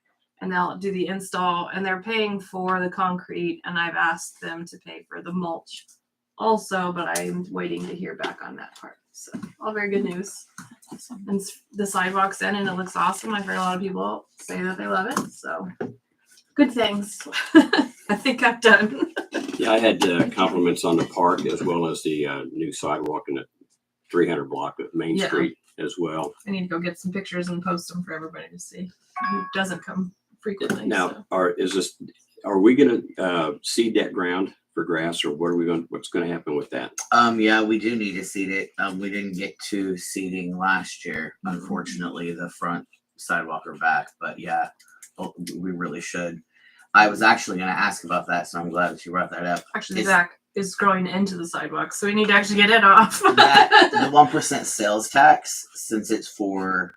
and they'll do the install, and they're paying for the concrete, and I've asked them to pay for the mulch also, but I'm waiting to hear back on that part. So all very good news. And the sidewalk's in, and it looks awesome. I've heard a lot of people say that they love it. So good things. I think I'm done. Yeah, I had compliments on the park as well as the new sidewalk in the 300 block of Main Yeah. Street as well. I need to go get some pictures and post them for everybody to see who doesn't come frequently. Now, so. are we going to seed that ground for grass, or what's going to happen with that? Yeah, we do need to seed it. We didn't get to seeding last year, unfortunately, the front sidewalk or back, but yeah, we really should. I was actually going to ask about that, so I'm glad that you brought that up. Actually, Zach is growing into the sidewalk, so we need to actually get it off. The 1% sales tax, since it's for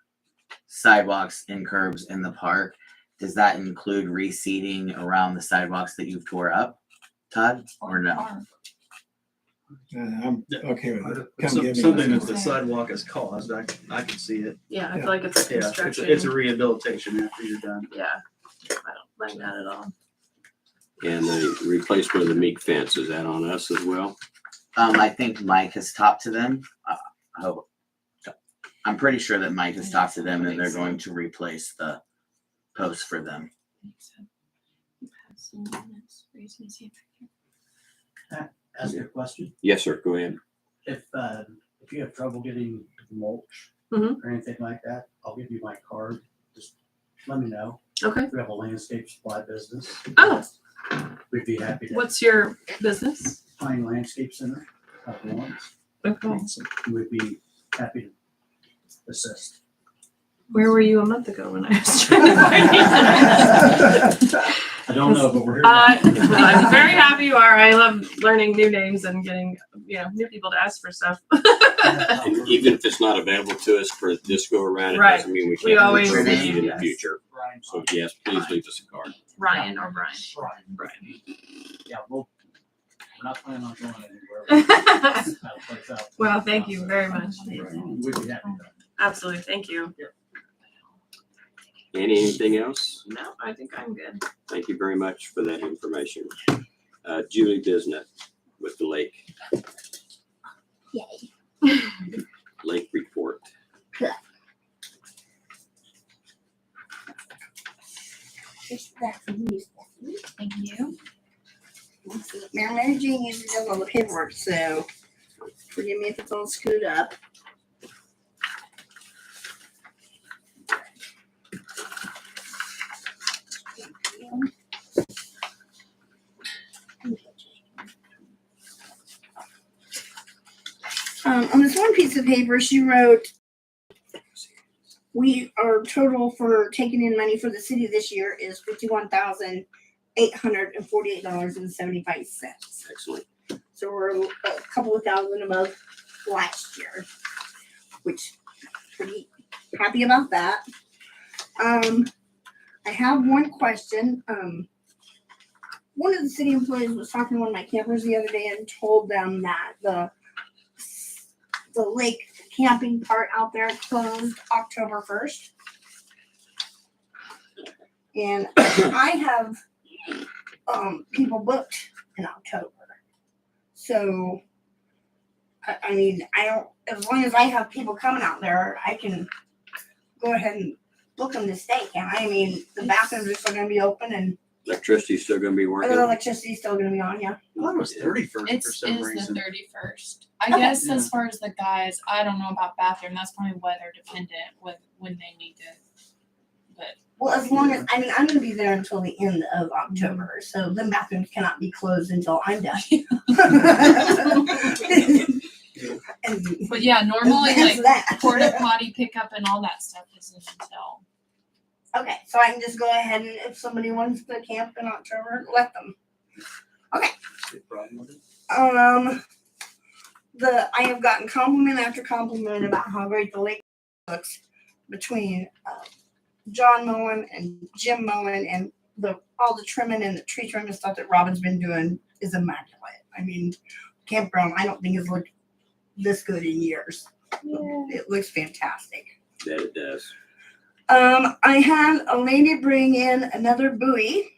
sidewalks and curbs in the park, does that include reseeding around the sidewalks that you've tore up, Todd, or no? I'm okay with it. Come Some- give me Something that. that the sidewalk has caused, I can see it. Yeah, I feel like it's a Yeah, construction. it's a rehabilitation after you're done. Yeah, I don't like that at all. And the replacement of the Meek fence, is that on us as well? I think Mike has talked to them. I'm pretty sure that Mike has talked to them, and they're going to replace the post for them. Ask you a question. Yes, sir. Go ahead. If you have trouble getting mulch Mhm. or anything like that, I'll give you my card. Just let me know. Okay. We have a landscape supply business. Oh. We'd be happy to. What's your business? Pine Landscape Center, up Lawrence. Okay. We'd be happy to assist. Where were you a month ago when I was trying to find you? I don't know, but we're here. now. I'm very happy you are. I love learning new names and getting new people to ask for stuff. And even if it's not available to us for this go around, it Right. doesn't mean we We can't always look for need, it in the yes. future. So yes, please leave us a card. Ryan or Brian. Brian. Yeah, we're not planning on going anywhere. Have a place out. Well, thank you very much. We'd be happy to. Absolutely. Thank you. Anything else? No, I think I'm good. Thank you very much for that information. Julie Bisnet with the lake report. Just that for you, Stephanie. Thank you. Mayor Mary Jane usually does all the paperwork, so forgive me if it's all screwed up. On this one piece of paper, she wrote our total for taking in money for the city this year is $51,848.75. Excellent. So we're a couple of thousand above last year, which pretty happy about that. I have one question. One of the city employees was talking to one of my campers the other day and told them that the lake camping part out there closed October 1st. And I have people booked in October. So I mean, I don't, as long as I have people coming out there, I can go ahead and book them to stay. Can't I? I mean, the bathrooms are still gonna be open and Electricity's still gonna be working. the electricity's still gonna be on, yeah. I thought it was 31st for It's some is reason. the 31st. I Okay. guess Yeah. as far as the guys, I don't know about bathroom. That's probably weather dependent with when they need to. But Well, as long as, I mean, I'm gonna be there until the end of October, so the bathrooms cannot be closed until I'm done. And but yeah, normally that's like that. porta potty pickup and all that stuff isn't until. Okay, so I can just go ahead and if somebody wants to camp in October, let them. See a problem with it? I have gotten compliment after compliment about how great the lake looks between John Moen and Jim Moen and all the trimming and the tree trimming stuff that Robin's been doing is immaculate. I mean, campground I don't think has looked this good in years. It looks fantastic. That it does. I had a lady bring in another buoy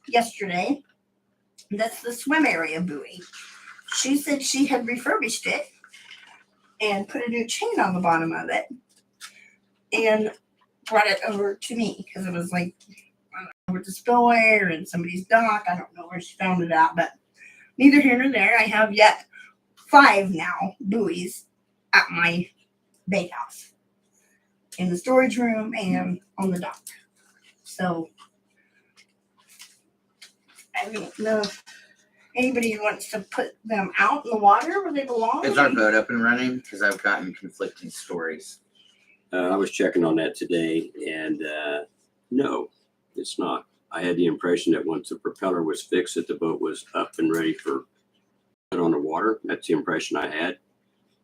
yesterday. That's the swim area buoy. She said she had refurbished it and put a new chain on the bottom of it and brought it over to me because it was like, I don't know, with the spillway or in somebody's dock. I don't know where she found it at, but neither here nor there. I have yet 5 now buoys at my bait house, in the storage room and on the dock. So I don't know if anybody wants to put them out in the water where they belong. Is our boat up and running? Because I've gotten conflicting stories. I was checking on that today, and no, it's not. I had the impression that once the propeller was fixed, that the boat was up and ready for put on the water. That's the impression I had.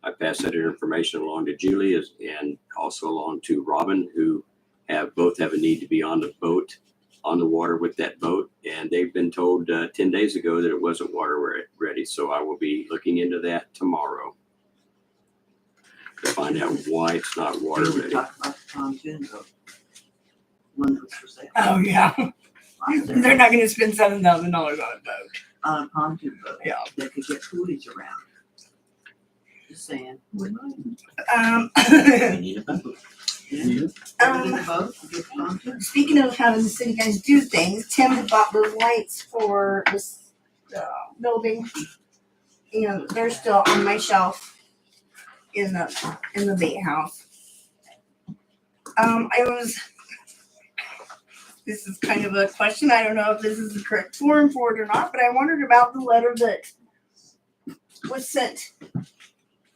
I passed that information along to Julie and also along to Robin, who both have a need to be on the boat, on the water with that boat. And they've been told 10 days ago that it wasn't water ready. So I will be looking into that tomorrow to find out why it's not water We ready. talked about the pontoon boat. One that was for sale. Oh yeah. They're not gonna spend $7,000 on a boat. On a pontoon boat. Yeah. That could get coolies around. Just saying. We Um, need a boat. Get a boat, get the pontoon. Speaking of having the city guys do things, Tim had bought those lights for this building. You know, they're still on my shelf in the bait house. This is kind of a question. I don't know if this is the correct forum for it or not, but I wondered about the letter that was sent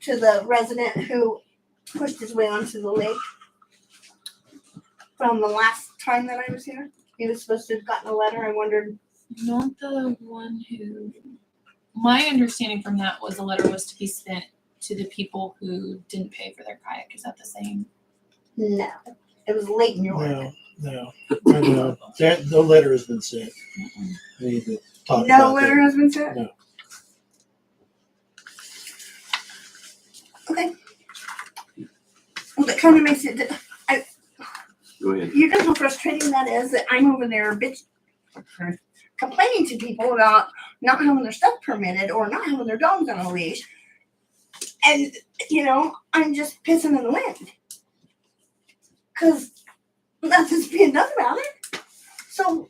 to the resident who pushed his way onto the lake from the last time that I was here. He was supposed to have gotten a letter. I wondered. Not the one who. My understanding from that was the letter was to be sent to the people who didn't pay for their kayak. Is that the same? No, it was late in your No, no. No letter has been sent. We need to talk No about letter that. has been sent? No. Okay. Well, that kind of makes it. Go ahead. You know how frustrating that is that I'm over there complaining to people about not having their stuff permitted or not having their dogs on a leash. And, you know, I'm just pissing in the wind. Because nothing's being done about it. So,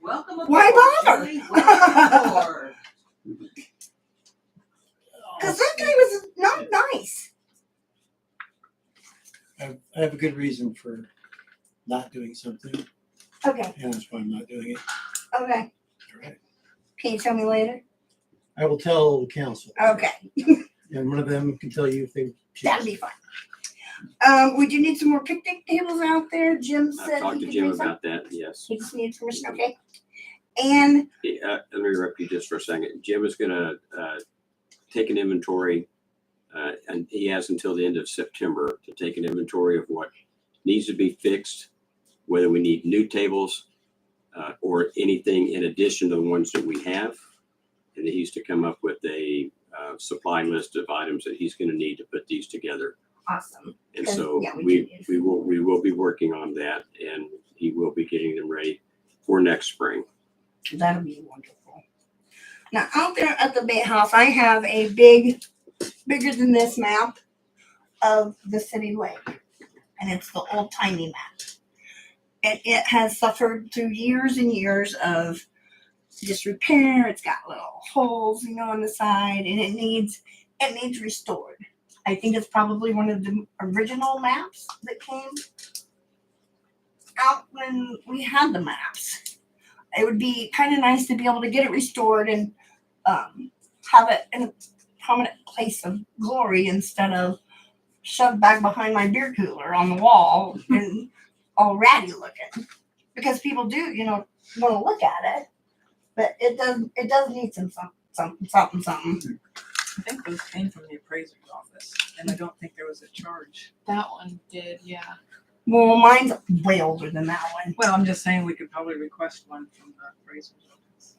Welcome aboard. why bother? Julie. Welcome aboard. Because that guy was not nice. I have a good reason for not doing something, Okay, and that's why I'm not doing it. okay. All right. Can you tell me later? I will tell the council, Okay, and one of them can tell you if they choose. that'd be fine. We do need some more picnic tables out there. Jim I've said talked he to could Jim bring some. about that, yes. He just needs permission, okay? And Let me interrupt you just for a second. Jim is gonna take an inventory, and he has until the end of September to take an inventory of what needs to be fixed, whether we need new tables or anything in addition to the ones that we have. And he's to come up with a supply list of items that he's gonna need to put these together. awesome. And 'Cause, so yeah, we we will be working on that, and he will be getting them ready for next spring. That'll be wonderful. Now out there at the Bait House, I have a bigger than this map of the city lake. And it's the old timey map. And it has suffered through years and years of disrepair. It's got little holes, on the side, and it needs restored. I think it's probably one of the original maps that came out when we had the maps. It would be kind of nice to be able to get it restored and have it in a prominent place of glory instead of shoved back behind my beer cooler on the wall and all ratty looking. Because people do, want to look at it, but it does need something. I think those came from the appraiser's office, and I don't think there was a charge. That one did, yeah. Well, mine's way older than that one. Well, I'm just saying we could probably request one from the appraiser's office.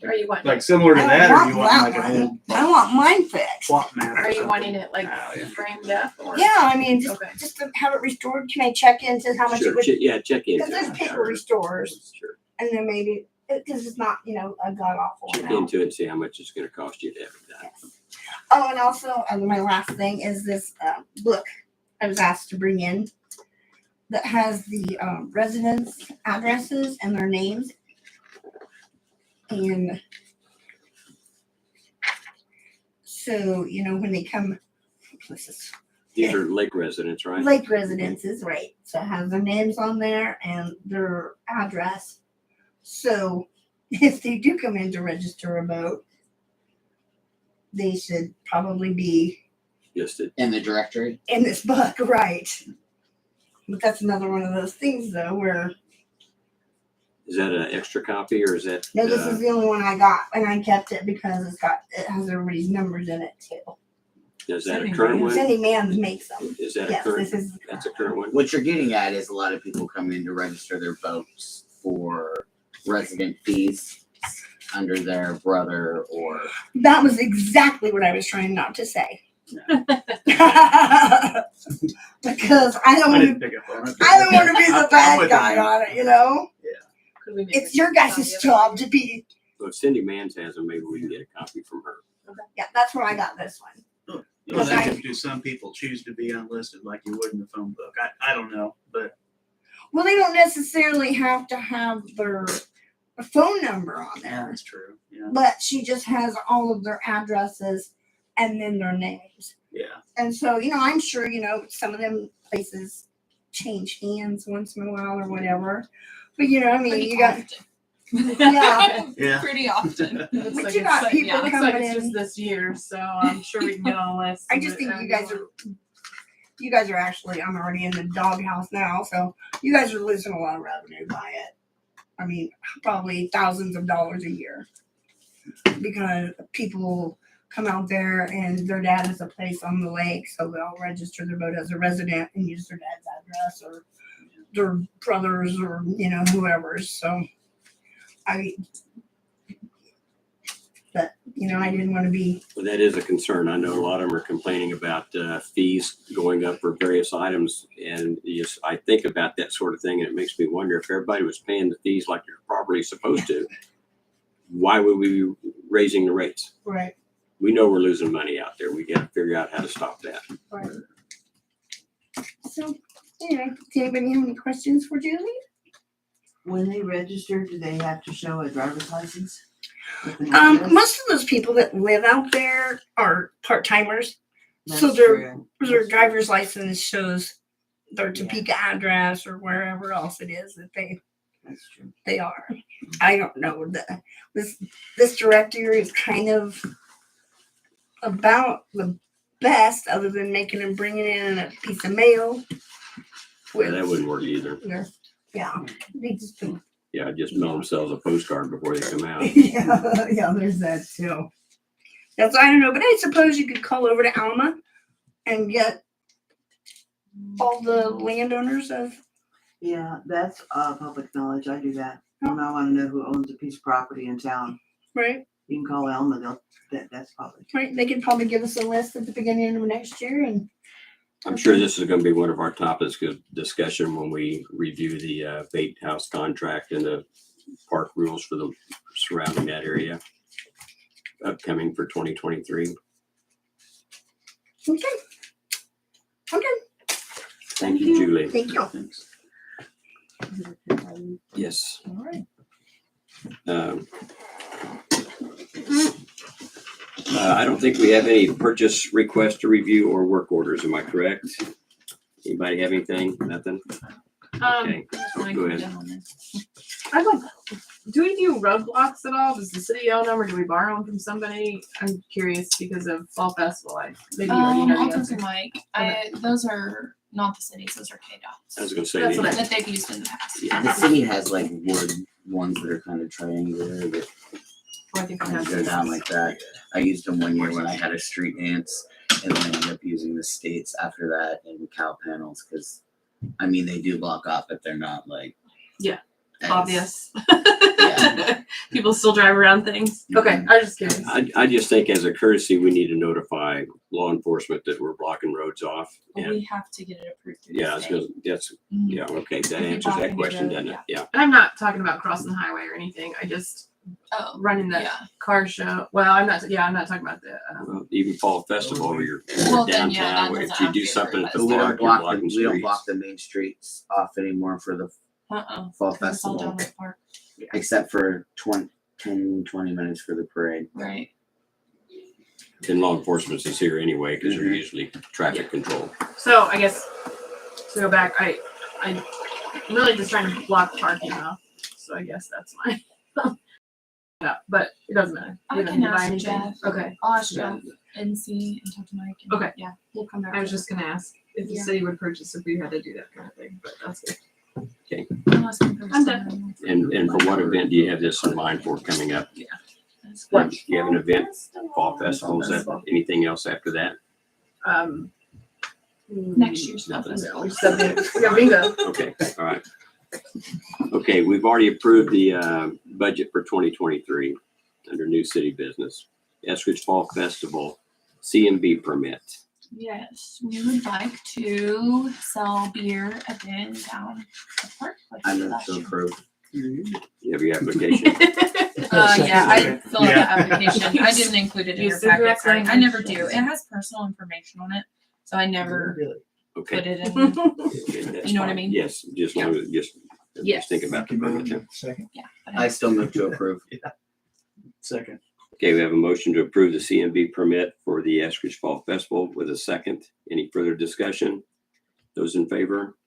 Are you wanting? Like similar to I that, want or you want that like one. an old I want mine fixed. plot map? Are or you something? wanting it like Oh, yeah. framed up or? Yeah, I mean, just Okay. just to have it restored. Can I check into how much Sure, it would? yeah, check in. Because there's paper restores, Sure. and then maybe because it's not, a god awful Check amount. into it and see how much it's gonna cost you to have it done. Yes. Oh, and also, my last thing is this book I was asked to bring in that has the residents' addresses and their names. And so, when they come, this is These are lake residents, right? lake residences, right? So it has their names on there and their address. So if they do come in to register a boat, they should probably be Just it. In the directory. in this book, right? But that's another one of those things, though, where Is that an extra copy or is that? no, this is the only one I got, and I kept it because it has everybody's numbers in it too. Is that a Cindy current Mann's. one? Cindy Mann's makes them. Is that a Yes, current? this is. That's a current one? What you're getting at is a lot of people come in to register their boats for resident fees under their brother or. That was exactly what I was trying not to say. Because I don't I want didn't to. pick up on it. I don't want to be the I'm bad with guy you. on it. Could we make It's a your copy guys' of it? job to be. So if Cindy Mans has them, maybe we can get a copy from her. Yeah, that's where I got this one. Well, then do some people choose to be unlisted like you would in the phone book? I don't know, but Well, they don't necessarily have to have their phone number on there, that's true. Yeah. but she just has all of their addresses and then their names. Yeah. And so, I'm sure, some of them places change hands once in a while or whatever. But you got yeah. Yeah. Pretty often. Looks But like you it's got like- people yeah, looks like coming it's in. just this year, so I'm sure we can get on a list. I of just it think every you guys month. are actually, I'm already in the doghouse now, so you guys are losing a lot of revenue by it. I mean, probably thousands of dollars a year. Because people come out there and their dad has a place on the lake, so they'll register their boat as a resident and use their dad's address or their brothers or, whoever's. So I didn't want to be. Well, that is a concern. I know a lot of them are complaining about fees going up for various items. And I think about that sort of thing, and it makes me wonder if everybody was paying the fees like you're properly supposed to, why would we be raising the rates? Right. We know we're losing money out there. We got to figure out how to stop that. Right. So, anyway, does anybody have any questions for Julie? When they register, do they have to show a driver's license? with an address? Most of those people that live out there are part-timers. So That's their true. That's driver's license shows their Topeka address or wherever else it is that That's true. they are. I don't know. This directory is kind of about the best other than making them bringing in a piece of mail. Well, that wouldn't work either. Yeah, they just don't. Yeah, just mail themselves a postcard before they come out. Yeah, there's that too. That's, I don't know, but I suppose you could call over to Alma and get all the landowners of, Yeah, that's public knowledge. I do that. When I wanna know who owns a piece of property in town, right? you can call Elma, that's public. Right, they could probably give us a list at the beginning of next year and. I'm sure this is gonna be one of our topics of discussion when we review the bait house contract and the park rules for the surrounding that area. Upcoming for 2023. Okay. Okay. Thank you, Julie. Thank you. Yes. All right. I don't think we have any purchase requests to review or work orders. Am I correct? Anybody have anything? Nothing? Okay, go ahead. I'd like, do we do roadblocks at all? Does the city own them or do we borrow them from somebody? I'm curious because of Fall Festival. Maybe you already know I'll the talk answer. to Mike. Those are not the cities, those are KDOTs. I was gonna say, That's what I- That they've used in the past. The city has like wood ones that are kind of triangular that I think I kind have of go some. down like that. I used them one year when I had a street dance, and then I ended up using the States after that and cow panels because, I mean, they do block off, but they're not like Yeah, as- obvious. Yeah. People still drive around things. Okay, I was just curious. I just think as a courtesy, we need to notify law enforcement that we're blocking roads off. And We have to get it approved through yeah, the it's state. gonna, that's, Mhm. yeah, okay, that If you're answers that blocking the question, road, doesn't it? Yeah. And I'm not talking about crossing the highway or anything. I just Oh, running the yeah. car show. Well, I'm not. Yeah, I'm not talking about the. Well, even Fall Festival where you're Well, then, yeah, that downtown, doesn't if you have do to be something at the But we park, don't you're block blocking we don't block streets. the main streets off anymore for the Uh-oh. Fall 'Cause it's all Festival, down the park. except for 10-20 minutes for the parade. Right. And law enforcement is here anyway, because they're usually traffic control. So I guess to go back, I'm really just trying to block parking off. So I guess that's my. Yeah, but it doesn't matter. I We don't can need to buy ask anything. Jeff. Okay. I'll ask Jeff and see and talk to Mike. And Okay. Yeah, we'll come back. I was with just gonna ask if the Yeah. city would purchase if we had to do that kind of thing, but that's good. it. I'll ask him first. I'm done. And for what event do you have this in mind for coming up? That's What? Do you have an event, Fall Festival, is that anything else after that? Next year's Fall Nothing. Festival. We said that- we got bingo. Okay, all right. Okay, we've already approved the budget for 2023 under new city business. Eskridge Fall Festival, CMB permit. Yes, we would like to sell beer again down the park. like I we did move last to year. approve. You have your application? Yeah, I filled out Yeah. the application. I didn't include it in You your said your packet. Sorry. I never do. application. It has personal information on it, so I never Okay. put it in. Okay, that's You know what I fine. mean? Yes, just Yeah. wanted to just Yes. think about the permit. then. Second. Yeah. I still move to approve. Second. Okay, we have a motion to approve the CMB permit for the Eskridge Fall Festival with a second. Any further discussion? Those in favor?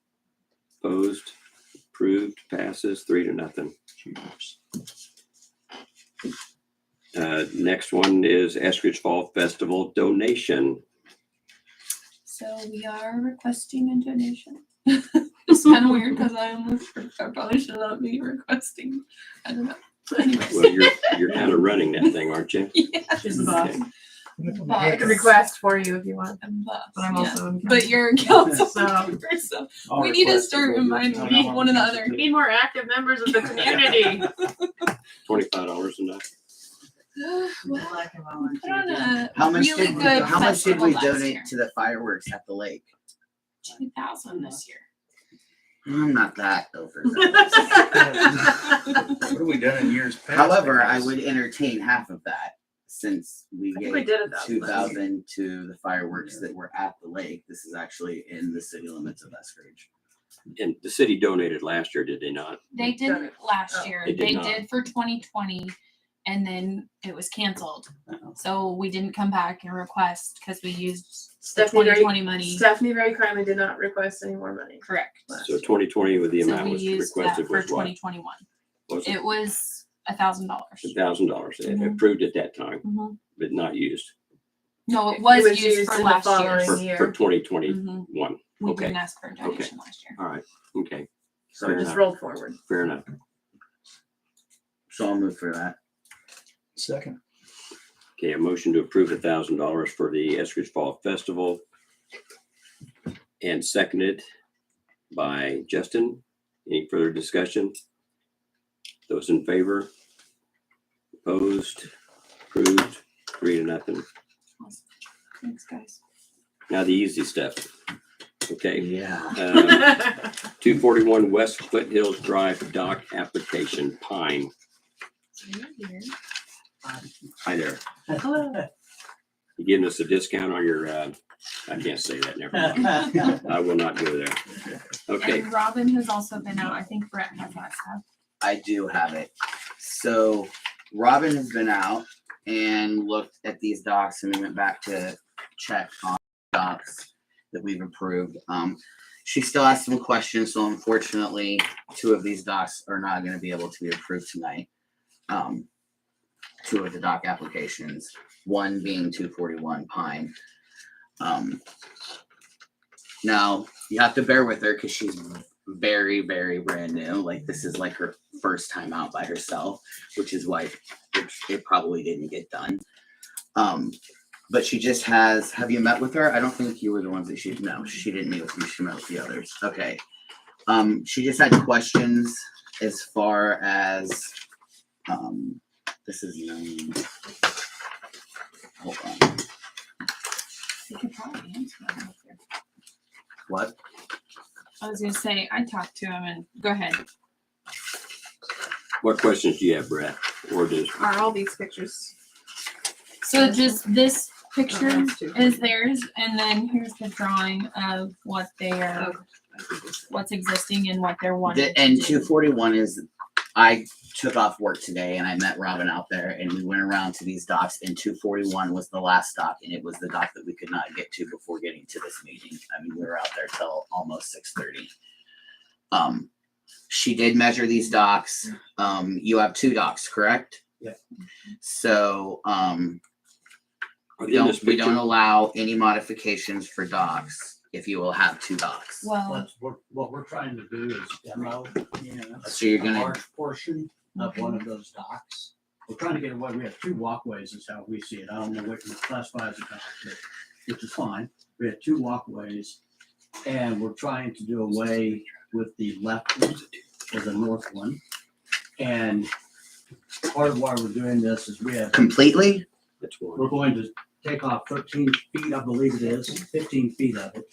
Opposed? Approved, passes 3-0. Next one is Eskridge Fall Festival donation. So we are requesting a donation. It's kind of weird because I probably should not be requesting. I don't know. Anyways. Well, you're kind of running that thing, aren't you? Yeah. She's the boss. Okay. I can request for you if you want, But but I'm also. in But you're a council So- member, so I'll we need to request start it. reminding I me don't one or the want other. to- We need more active members of the community. $25 enough? Well, Like a volunteer. put on a How much really did we, good how much did festival we last donate year. to the fireworks at the lake? 2,000 this year. I'm not that over. What have we done in years past? However, I would entertain half of that since we I think we gave did 1,000 last 2,000 to the fireworks that were at the lake. This is actually in the city limits of Eskridge. And the city donated last year, did they not? They didn't last Oh. year. They did They not. did for 2020, and then it was canceled. Uh-oh. So we didn't come back and request because we used the Stephanie very, 2020 money. Stephanie very kindly did not request any more money. Correct. So 2020 with the So amount we was used that requested for was what? 2021. Was It was $1,000. $1,000. Mhm. Approved at that time, Mhm. but not used. No, it was, used used for in the last following year's. year. For 2021. We Okay. didn't ask for a donation last year. All right. Okay. So it Fair just enough. rolled forward. Fair enough. So I'll move for that. Second. Okay, a motion to approve $1,000 for the Eskridge Fall Festival. And seconded by Justin. Any further discussion? Those in favor? Opposed? Approved? 3-0. Thanks, guys. Now the easy stuff. Okay. Yeah. 241 West Foothills Drive dock application, Pine. Hi there. Hello. You giving us a discount on your, I can't say that, never mind. I will not go there. Okay, And Robin has also been out. I think Brett has that stuff. I do have it. So Robin has been out and looked at these docs, and we went back to check on docs that we've approved. She still has some questions, so unfortunately, 2 of these docs are not going to be able to be approved tonight. 2 of the doc applications, one being 241 Pine. Now you have to bear with her because she's very, very brand new. Like, this is like her first time out by herself, which is why it probably didn't get done. But she just has, have you met with her? I don't think you were the ones that she didn't meet with you. She met with the others. Okay. She just had questions as far as, this is, hold on. You could probably answer them. What? I was gonna say, I talked to him and go ahead. what questions do you have, Brett? Or does, Are all these pictures? So just this picture that's too is theirs, and then here's the drawing of what they are, what's existing and what they're wanting. And to do. 241 is, I took off work today and I met Robin out there and we went around to these docks, and 241 was the last dock, and it was the dock that we could not get to before getting to this meeting. I mean, we were out there till almost 6:30. She did measure these docks. You have 2 docks, correct? Yeah. So, are they in this we don't picture? allow any modifications for docks if you will have 2 docks. Well, That's what we're trying to do is demo, So you're a gonna, large portion of one of those docks. We're trying to get away, we have 2 walkways is how we see it. I don't know what you classify as a dock, but, which is fine. We have 2 walkways, and we're trying to do away with the left one or the north one. And part of why we're doing this is we have, completely? That's one. we're going to take off 13 feet, I believe it is, 15 feet of it.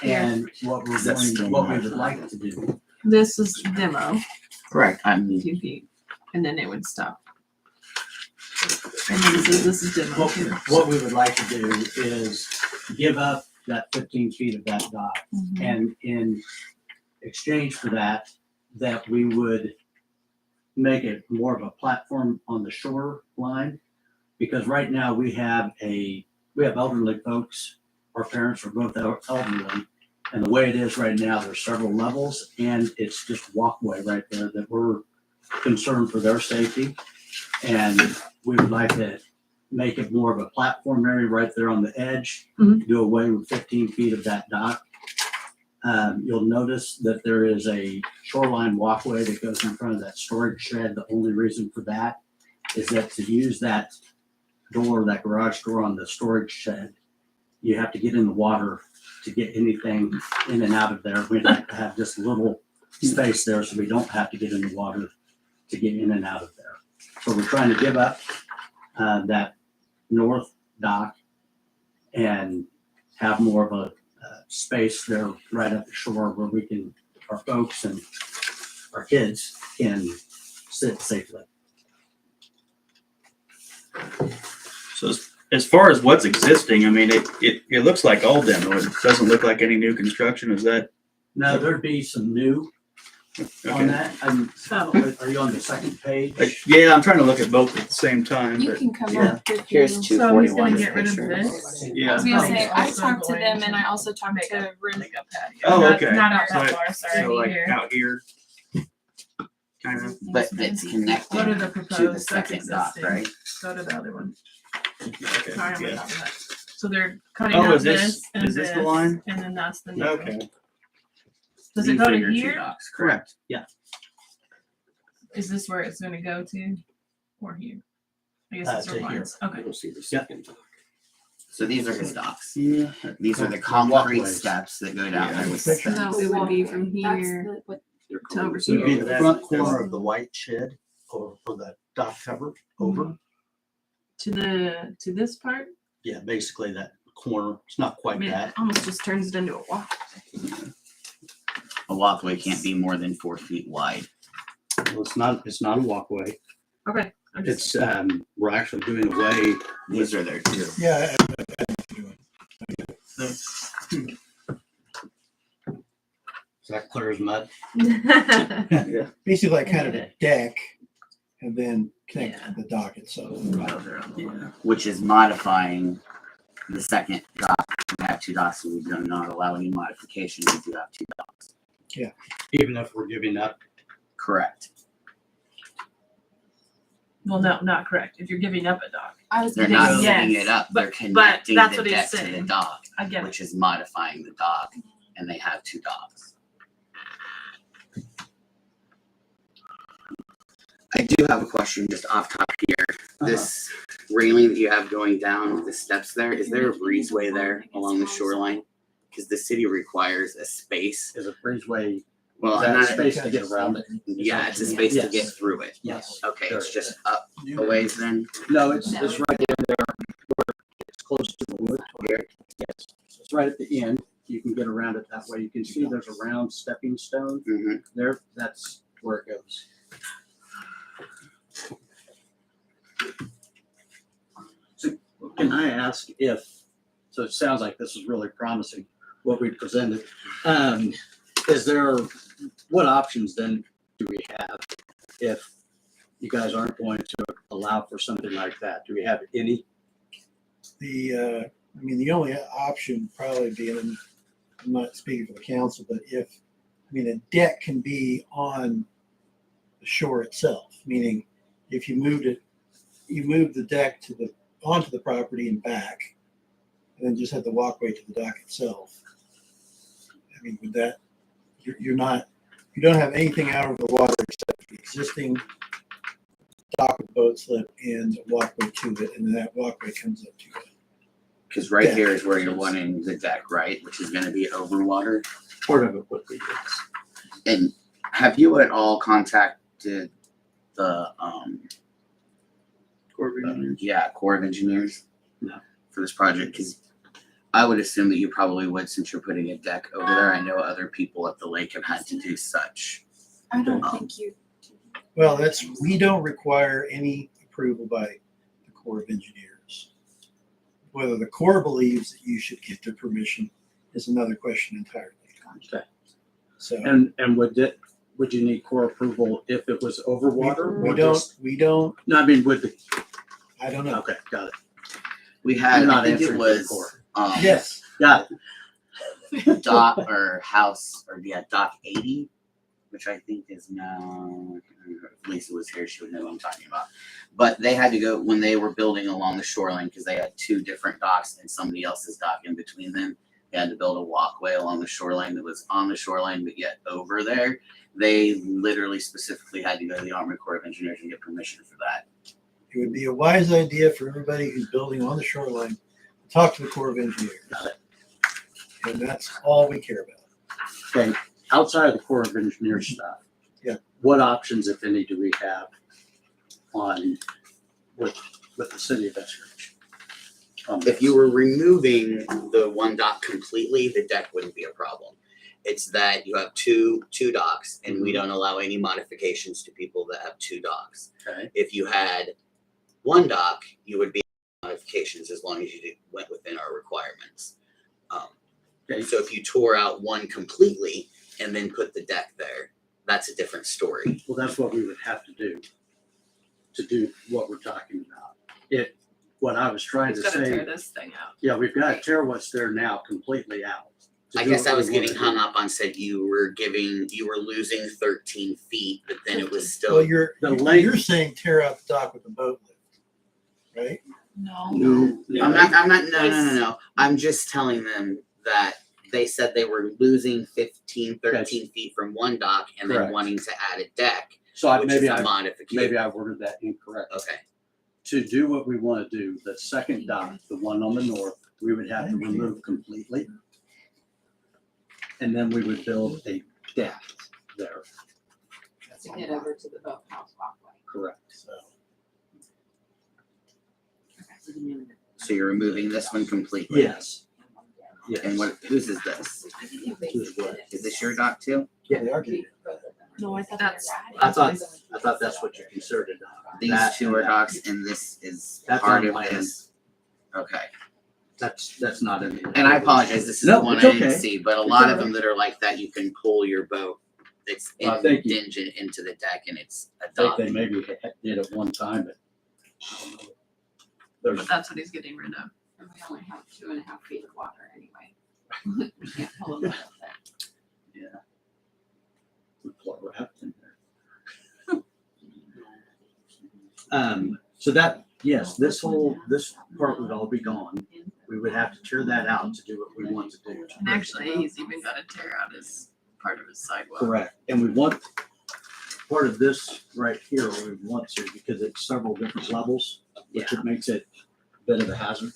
And what we're That's going, what we would like to do. This is demo, Correct. I'm 2 feet, and then it would stop. And then this is demo. What we would like to do is give up that 15 feet of that dock. Mhm. And in exchange for that, that we would make it more of a platform on the shoreline. Because right now we have elderly folks, our parents are both elderly. And the way it is right now, there's several levels, and it's just walkway right there that we're concerned for their safety. And we would like to make it more of a platform area right there on the edge, Mhm. do away with 15 feet of that dock. You'll notice that there is a shoreline walkway that goes in front of that storage shed. The only reason for that is that to use that door, that garage door on the storage shed, you have to get in the water to get anything in and out of there. We'd like to have just a little space there so we don't have to get in the water to get in and out of there. So we're trying to give up that north dock and have more of a space there right at the shore where we can, our folks and our kids can sit safely. So as far as what's existing, I mean, it looks like old demo. It doesn't look like any new construction. Is that? Now, there'd be some new on Okay. that. Are you on the second page? Yeah, I'm trying to look at both at the same time. you But can come yeah. up with Here's you. 241. So he's gonna get rid of pictures. this? yeah. I was gonna say, I Also talked to going them to and I also talked make to a Ruth. Make a patio. Oh, Not- okay. Not out So that it- far, sorry, So like here. out here, kind of. But it's connected Go to the to the proposed, that's second dock, existing. right? Go to the other one. Okay, Sorry, I'm on yeah. top of that. So they're cutting Oh, out is this- this and is this the this, line? and then that's the new. Okay. Does it go to Refigure two here? docks, correct? Yeah. Is this where it's gonna go to? Or here? I guess it's To our here. lines. Okay. We'll see the Yeah. second dock. So these are his docks. Yeah. These are the The concrete walkways. steps that go down Yeah. there with Picture. steps. So it would be from That's here the- what- They're To over closed. So it'd be here. the front corner of the white shed or for the dock cover over. To this part? Yeah, basically that corner. It's not I quite mean, that. it almost just turns it into a walk. A walkway can't be more than 4 feet wide. Well, it's not a walkway. Okay. I'm just, It's, we're actually doing away. These are there too. Yeah. Is that clear as mud? Basically like kind of a deck and then connect to the dock itself. Which is modifying the second dock. We have 2 docks, and we do not allow any modification if you have 2 docks. Even if we're giving up. Correct. well, no, not correct. If you're giving up a dock. I was They're gonna not say, giving yes, it up. but- They're but connecting that's the what he's deck to the saying. dock, I get it. which is modifying the dock, and they have 2 docks. I do have a question just off top here. This railing that you have going down the steps there, is there a breezeway there along the shoreline? Because the city requires a space. Is a breezeway. Well, Is that not- space to get around it? Yeah, it's a space to get Yes. through it. Yes. Okay, it's just up a ways then? No, it's right in there where it's close to the wood. Here? Yes. It's right at the end. You can get around it that way. You can see there's a round stepping stone Mm-hmm. there. That's where it goes. So can I ask if, so it sounds like this is really promising, what we presented. Is there, what options then do we have if you guys aren't going to allow for something like that? Do we have any? The only option probably being, and I'm not speaking for the council, but a deck can be on the shore itself, meaning if you moved the deck onto the property and back, and then just had the walkway to the dock itself. Would that, you don't have anything out of the water except the existing dock with boat slip and a walkway to it, and then that walkway comes up to it. Because right Yeah. here is where you're wanting the deck, right? Which is gonna be over water. Part of it would be yes. And have you at all contacted the, Corps of Engineers. Corps of Engineers? No. For this project, because I would assume that you probably would since you're putting a deck over there. I know other people at the lake have had to do such. I don't think you. Well, we don't require any approval by the Corps of Engineers. Whether the Corps believes that you should get their permission is another question entirely. Okay. So And would you need Corps approval if it was over water? we or don't, just- no, I don't know. Okay, got it. We had, You're not I think it answering for the was, Corps. Yes, Got it. dock or house, or dock 80, which I think is now, if Lisa was here, she would know what I'm talking about. But they had to go, when they were building along the shoreline, because they had 2 different docks and somebody else's dock in between them, they had to build a walkway along the shoreline that was on the shoreline, but yet over there. They literally specifically had to go to the Army Corps of Engineers and get permission for that. it would be a wise idea for everybody who's building on the shoreline, to talk to the Corps of Engineers. And that's all we care about. Okay, outside of the Corps of Engineers stuff. Yeah. What options, if any, do we have with the city of Eskridge? If you were removing the one dock completely, the deck wouldn't be a problem. It's that you have two docks, and we don't allow any modifications to people that have 2 docks. Okay. If you had 1 dock, you would be modifications as long as you went within our requirements. Okay. So if you tore out one completely and then put the deck there, that's a different story. Well, that's what we would have to do what we're talking about. What I was trying to Just gotta tear say, this thing out. yeah, we've got to tear what's there now completely out. to I do guess what I we was getting wanna hung do. up on said you were losing 13 feet, but then it was Well, still, The lake- you're saying tear out the dock with the boat lift, right? No. No. No. I'm just telling them that they said they were losing 15, 13 feet from one dock and then Correct. wanting to add a deck, So which maybe is a I modification. maybe I worded that incorrect. Okay. To do what we want to do, the second dock, the one on the north, we would have to remove completely. And then we would build a deck there. To get over to the boathouse walkway. Correct. So So you're removing this one completely? yes. Yes. And whose is this? Is this your dock too? Yeah, they are getting it. No, I thought That's. I thought that's what you considered. These That two and are that. docks and this is That's part on of land. this. Okay. That's not in. And I apologize, this is No, the one I it's didn't okay. see, but a It's lot all of them that are like that, you can pull your boat. It's Thank you. ingent into the deck and it's a I think dock. they maybe did it one time, but. There's, But that's what he's getting rid of. And we only have 2.5 feet of water anyway. We can't pull a boat up there. we plug wrapped in there. So that, yes, this part would all be gone. We would have to tear that out to do what we want to do. And actually, he's even got to tear out his part of his sidewalk. Correct. And we want part of this right here, we want to, because it's several different levels, which it makes it a bit of a hazard.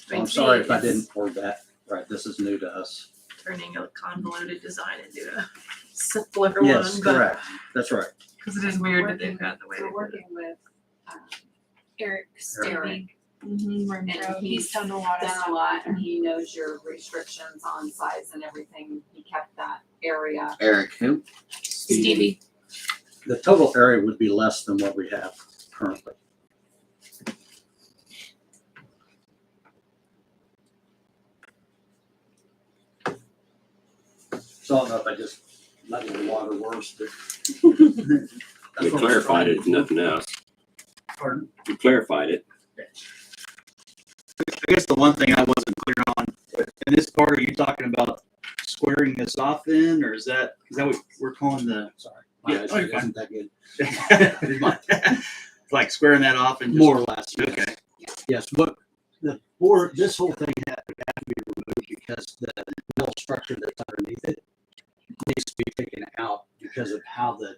So I'm sorry if I didn't word that right. This is new to us. Turning a convoluted design into a simpler one. Yes, but- correct. That's right. Because it is weird that they've got the way. We're working with, Eric Sterling. and He's done a lot of done stuff. a lot, and he knows your restrictions on size and everything. He kept that area. Eric, who? Stevie. The total area would be less than what we have currently. So I don't know if I just muddied the water worse, but. We clarified it, if nothing else. Pardon? We clarified it. I guess the one thing I wasn't clear on, in this part, are you talking about squaring this off then, or is that what we're calling the? Sorry. Yeah, My you're fine. isn't that good. Like squaring that off and just. More or less. Okay. Yes, but the board, this whole thing had to be removed because the metal structure that's underneath it needs to be taken out because of how the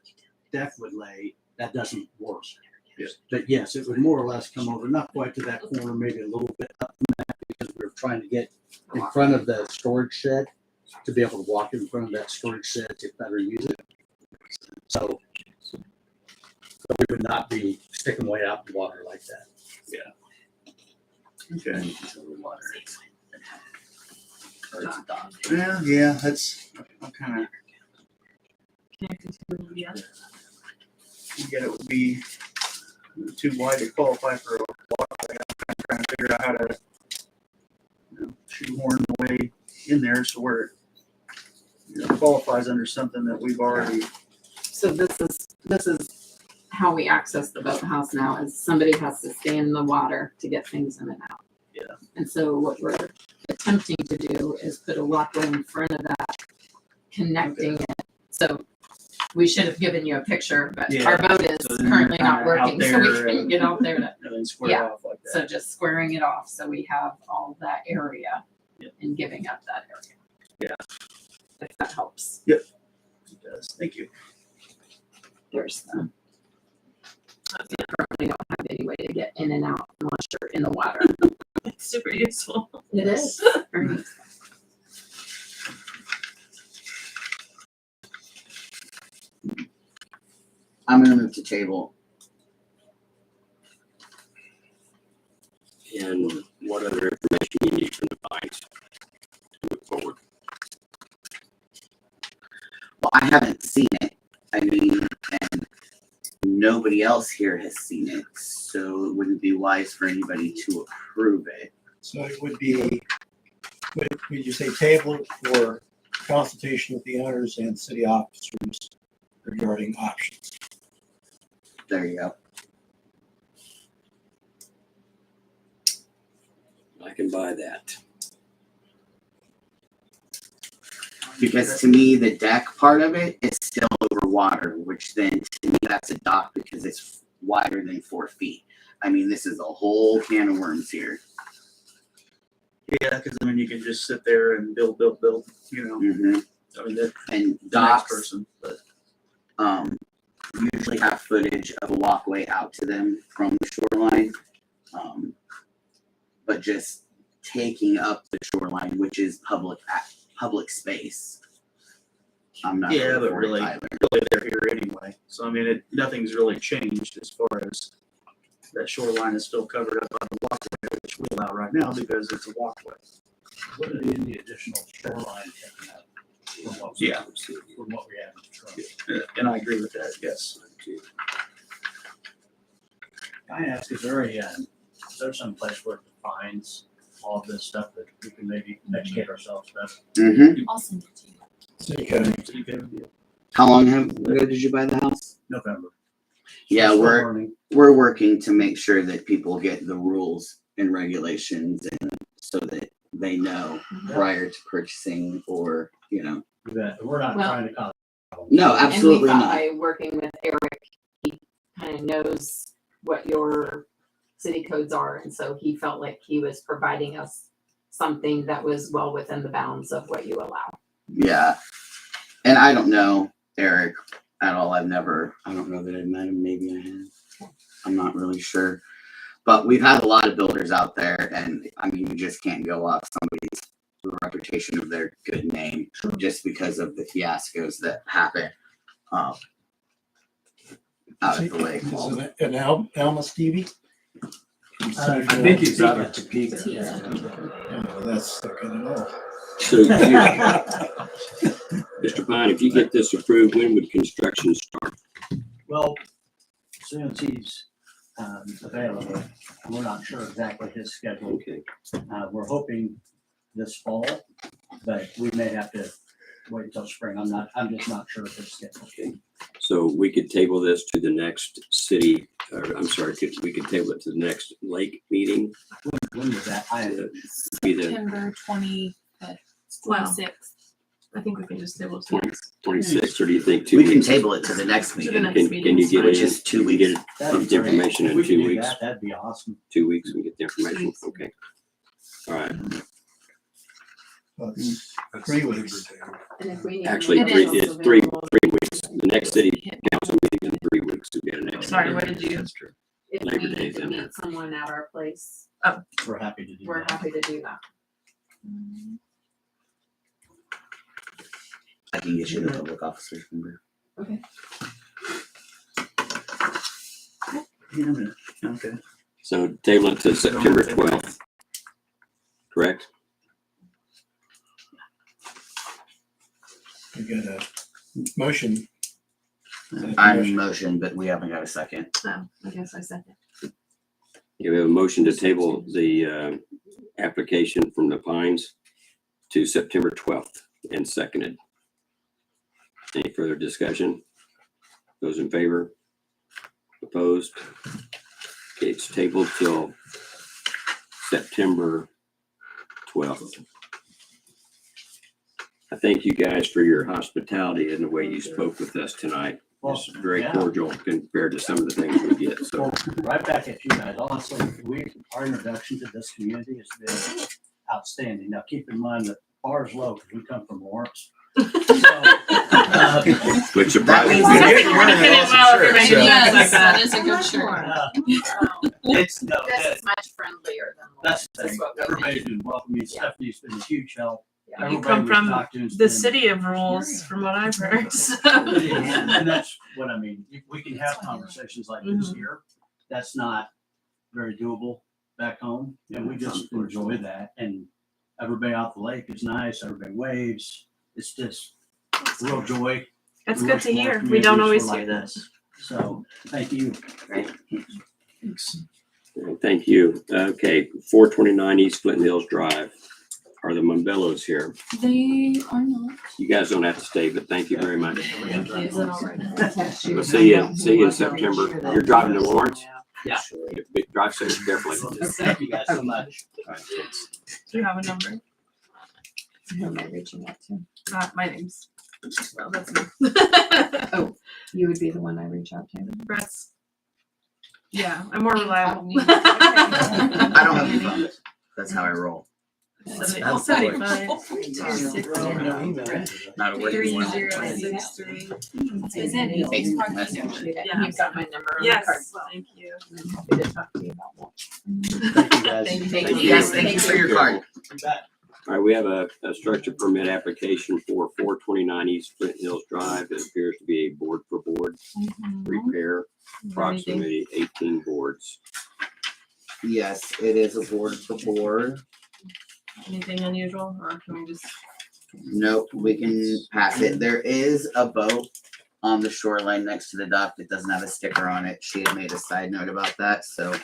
deck would lay. That doesn't work. Yes. But yes, it would more or less come over, not quite to that corner, maybe a little bit up from that because we were trying to get in front of the storage shed to be able to walk in front of that storage shed to better use it. So we would not be sticking way out in the water like that. Okay. Yeah, that's, I'm kind of, Connected to the other. yeah, it would be too wide to qualify for a walkway. I'm trying to figure out how to, shoehorn the way in there so where it, qualifies under something that we've already. So this is how we access the boathouse now, is somebody has to stay in the water to get things in and out. Yeah. And so what we're attempting to do is put a walkway in front of that, connecting it. So we should have given you a picture, but Yeah. our boat is So then currently you're not kinda out working, so we there couldn't and- get out there to, And then square Yeah. off like that. so just squaring it off, so we have all that area Yeah. and giving up that area. Yeah. If that helps. It does. Thank you. There's the. You currently don't have any way to get in and out unless you're in the water. It's super useful. It is. Very useful. I'm gonna move to table. And what other information you need from the Pines to move forward? Well, I haven't seen it. I mean, and nobody else here has seen it, so it wouldn't be wise for anybody to approve it. So it would be, would you say table it for consultation with the owners and city officers regarding options? There you go. I can buy that. Because to me, the deck part of it is still over water, which then to me that's a dock because it's wider than 4 feet. I mean, this is a whole can of worms here. Yeah, because I mean, you can just sit there and build, you know. Mm-hmm. I mean, that And the next docks, person, but usually have footage of a walkway out to them from the shoreline. But just taking up the shoreline, which is public space. I'm not yeah, but for it really, either. they're here anyway. So I mean, nothing's really changed as far as that shoreline is still covered up by the walkway, which we allow right now because it's a walkway. What are the additional shoreline taken up from what we Yeah. from what we have in the truck? And I agree with that. Yes. Can I ask, is there some place where it defines all of this stuff that we can maybe educate ourselves better? Mm-hmm. Awesome. How long ago did you buy the house? November. Yeah, Still we're learning. working to make sure that people get the rules and regulations, and so that they know prior to purchasing, or you know. We're not Well- trying to cause. No, absolutely and we not. thought by working with Eric, he kind of knows what your city codes are, and so he felt like he was providing us something that was well within the bounds of what you allow. Yeah, and I don't know Eric at all. I don't know that I've met him. Maybe I have. I'm not really sure. But we've had a lot of builders out there, and I mean, you just can't go off somebody's reputation of their good name just because of the fiascos that happen out at the lake. Is it an Alma Stevie? I think he's out of Topeka. Yeah, that's stuck in it all. So, Mr. Pine, if you get this approved, when would construction start? Well, as soon as he's available, we're not sure exactly his schedule. Okay. We're hoping this fall, but we may have to wait until spring. I'm just not sure of his schedule. Okay. So we could table this to the next city, or I'm sorry, we could table it to the next lake meeting. When was that? Be the September 25th, Wow. 26th. I think we can just table it. 26th, or do you think 2 We can weeks? table it to the next To the meeting. next Can meeting. you get Which it in, is 2 we get weeks. it, That'd get be the great. information If in we can 2 do weeks? that, that'd be awesome. 2 weeks, we get the information, weeks. okay. All right, That's 3 weeks. And if we need actually, It three, is it's three weeks. The next city council meeting in 3 weeks, we got an extra. Sorry, what did you? If Labor we need Day's to in meet there. someone at our place, We're happy to do we're that. happy to do that. I can get you the public officer's number. Okay. So table it to September 12th, correct? We got a motion. I'm in motion, but we haven't got a second. No, I guess I second. You have a motion to table the application from the Pines to September 12th and seconded. Any further discussion? Those in favor? Opposed? Okay, it's tabled till September 12th. I thank you guys for your hospitality and the way you spoke with us tonight. It's very yeah. cordial compared to some of the things we get, so. Well, right back at you guys. Honestly, our introduction to this community has been outstanding. Now, keep in mind that ours low because we come from Lawrence. Which surprises I think me. we're gonna fit in well if you're making Yes, like that that. is a good shirt. It's no, This is much friendlier than. that's the That's thing. what we Everybody's been welcoming. Stephanie's been a huge help. You Everybody come we've from talked to has the been- city of rules, from what I've heard. So. And that's what I mean. If we can have conversations like this Mhm. here, that's not very doable back home. And we just enjoy that. And everybody off the lake is nice. Everybody waves. It's just real joy. That's We good wish to more hear. We don't communities always were hear like this. So thank you. Thank you. Okay, 429 East Clinton Hills Drive. Are the Mombellos here? They are not. You guys don't have to stay, but thank you very much. Thank you. Is it all right? We'll see you in September. You're driving to Lawrence? Yeah. Drive safe, carefully. Thank you guys so much. All right, thanks. Do you have a number? Who am I reaching out to? My name's. Well, that's me. Oh, You would be the one I reach out to. Brett's. Yeah, I'm more reliable. I don't have any phones. That's how I roll. I'll set it fine. Not a working one. 3063. Is it? Facebook Messenger. Yeah. You've got my number on the card. Yes, thank you. Happy to talk to you about that. Thank you, guys. Thank you. Yes, thank you for your card. All right, we have a structure permit application for 429 East Flint Hills Drive. It appears to be a board for board repair, approximately 18 boards. Yes, it is a board for board. Anything unusual, or can we just? Nope, we can pass it. There is a boat on the shoreline next to the dock that doesn't have a sticker on it. She had made a side note about that, so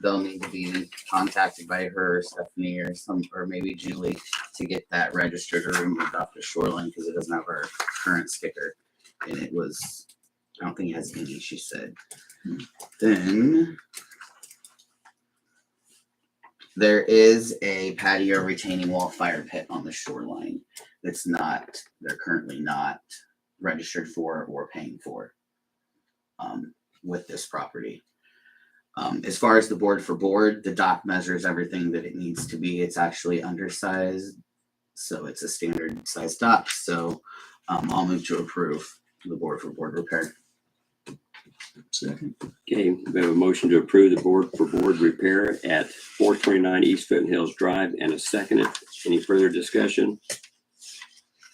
they'll need to be contacted by her or Stephanie or maybe Julie to get that registered or removed off the shoreline because it doesn't have our current sticker. And it was, I don't think it has any, she said. Then there is a patio retaining wall fire pit on the shoreline that's not, they're currently not registered for or paying for with this property. As far as the board for board, the dock measures everything that it needs to be. It's actually undersized, so it's a standard size dock. So I'll move to approve the board for board repair. Second. Okay, we have a motion to approve the board for board repair at 429 East Flint Hills Drive and a second. Any further discussion?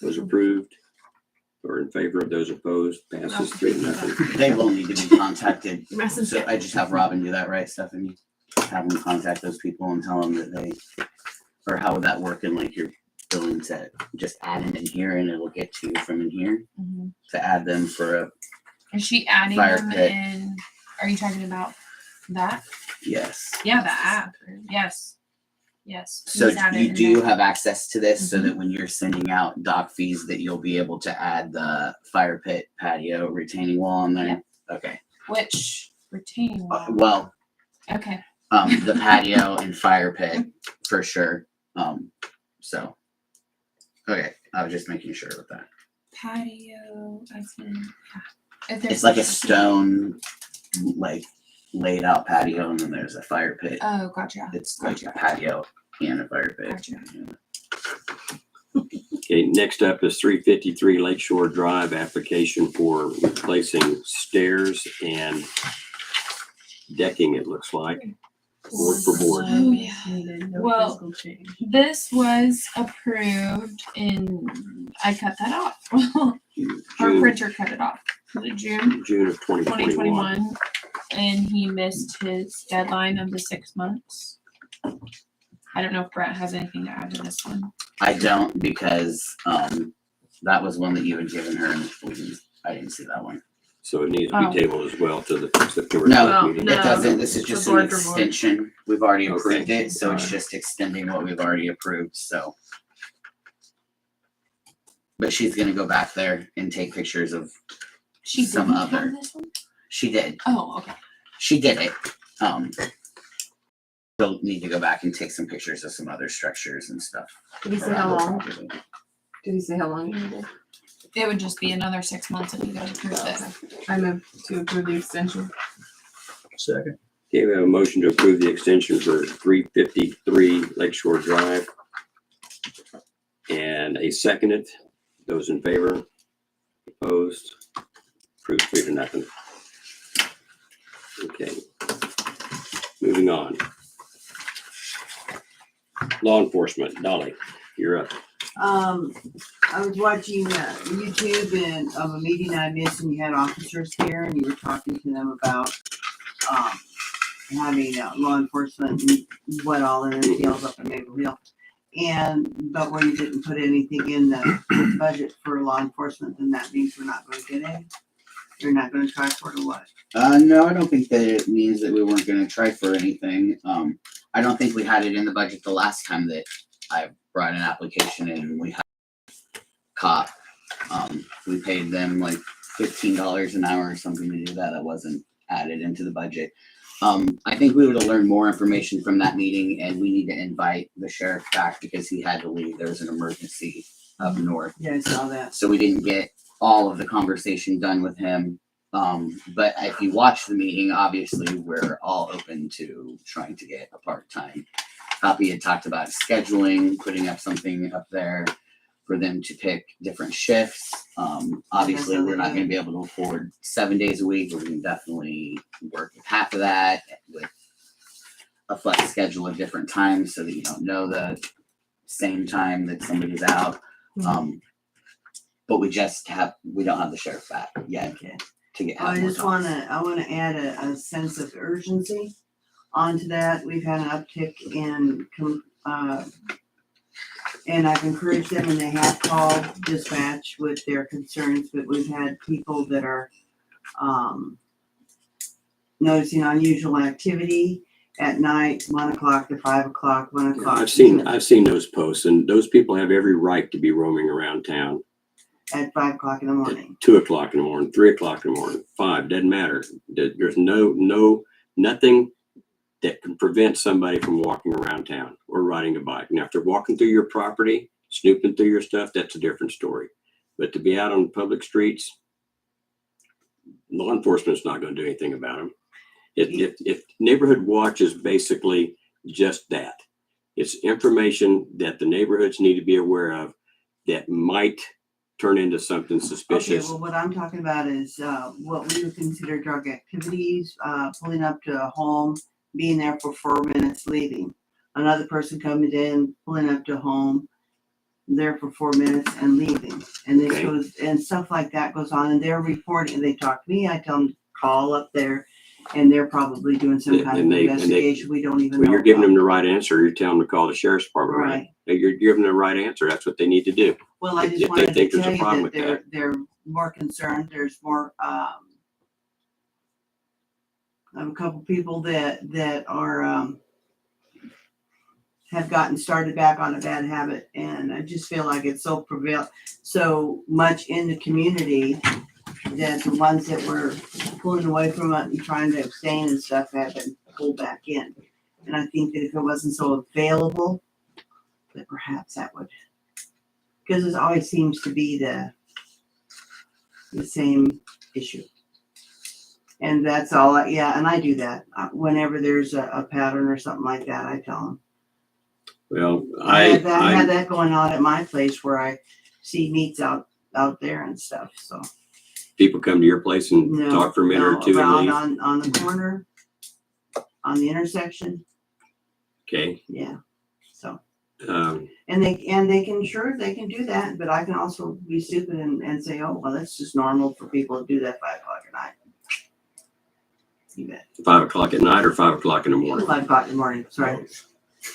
Those approved or in favor of those opposed passes 3-0. They will need to be contacted. Messenger. So I just have Robin do that, right, Stephanie? Have them contact those people and tell them that they, or how would that work in like your billing set? Just add them in here and it'll get to you from in here to add them for a, Is she adding Fire them pit. in? Are you talking about that? yes. Yeah, the app. Yes. Yes. So Please add it you in do there. have access to this so that when you're sending out dock fees that you'll be able to add the fire pit patio retaining wall on there? Okay. Which retaining wall? Well, Okay. the patio and fire pit for sure. So, okay, I was just making sure with that. Patio. As in, It's like a stone, like laid out patio, and then there's a fire pit. Oh, gotcha. It's like a patio and a fire pit. Gotcha. Okay, next up is 353 Lakeshore Drive application for replacing stairs and decking, it looks like. Board for board. Oh, yeah. Well, this was approved I cut that off. Our June, printer cut it off. Was it June June of 2021. 2021? And he missed his deadline of the 6 months. I don't know if Brett has anything to add to this one. I don't because that was one that you had given her, and I didn't see that one. So it needs to Oh. be tabled as well to the September No, 12th it meeting. doesn't. This is just an board for board. extension. We've already Okay. approved it, so it's Alright. just extending what we've already approved. So, but she's gonna go back there and take pictures of She some didn't other. have this one? She did. Oh, okay. She did it. She'll need to go back and take some pictures of some other structures and stuff. Did he say around how the long? property. Did he say how long you needed? It would just be another 6 months if you guys approved it. I move to approve the extension. Second. Okay, we have a motion to approve the extension for 353 Lakeshore Drive. And a seconded. Those in favor? Opposed? Approved 3-0. Okay. Moving on. Law enforcement, Dolly, you're up. I was watching YouTube and of a meeting I missed, and you had officers here, and you were talking to them about having law enforcement and what all in the deals up in Maple Hill. But where you didn't put anything in the budget for law enforcement, then that means we're not going to get it. You're not going to try for it or what? No, I don't think that it means that we weren't gonna try for anything. I don't think we had it in the budget the last time that I brought an application in and we had cop. We paid them like $15 an hour or something to do that. That wasn't added into the budget. I think we would have learned more information from that meeting, and we need to invite the sheriff back because he had to leave. There was an emergency up north. Yeah, I saw that. So we didn't get all of the conversation done with him. But if you watch the meeting, obviously we're all open to trying to get a part-time. Poppy had talked about scheduling, putting up something up there for them to pick different shifts. Obviously, we're not going to be able to afford 7 days a week. We're going to definitely work with half of that with a flex schedule at different times so that you don't know the same time that somebody's out. But we don't have the sheriff back yet to get. I just I wanna add a sense of urgency onto that. We've had an uptick in, and I've encouraged them, and they have called dispatch with their concerns, but we've had people that are, noticing unusual activity at night, 1 o'clock to 5 o'clock, 1 o'clock. I've seen those posts, and those people have every right to be roaming around town. At 5 o'clock in the morning. 2 o'clock in the morning, 3 o'clock in the morning, 5, doesn't matter. There's nothing that can prevent somebody from walking around town or riding a bike. Now, if they're walking through your property, snooping through your stuff, that's a different story. But to be out on public streets, law enforcement's not going to do anything about them. If neighborhood watch is basically just that, it's information that the neighborhoods need to be aware of that might turn into something suspicious. Okay, well, what I'm talking about is what we would consider drug activities, pulling up to a home, being there for 4 minutes, leaving. Another person coming in, pulling up to a home, there for 4 minutes and leaving. And this goes, and stuff like that goes on, and they're reporting, and they talk to me, I tell them to call up there, and they're probably doing some kind of investigation we don't even know. Well, you're giving them the right answer. You're telling them to call the sheriff's department, right? You're giving them the right answer. That's what they need to do. Well, I just wanted to tell you that they're more concerned. There's more, I have a couple people that are, have gotten started back on a bad habit, and I just feel like it's so so much in the community that the ones that were pulling away from it and trying to abstain and stuff have been pulled back in. And I think that if it wasn't so available, that perhaps that would, because it always seems to be the same issue. And that's all, and I do that. Whenever there's a pattern or something like that, I tell them. Well, I had that going on at my place where I see meats out there and stuff, so. People come to your place and talk for a minute or two and leave. On the corner, on the intersection. Okay. Yeah, so. And they can they can do that, but I can also be stupid and say, oh, well, that's just normal for people to do that 5 o'clock at night. You bet. 5 o'clock at night or 5 o'clock in the morning? 5 o'clock in the morning, sorry.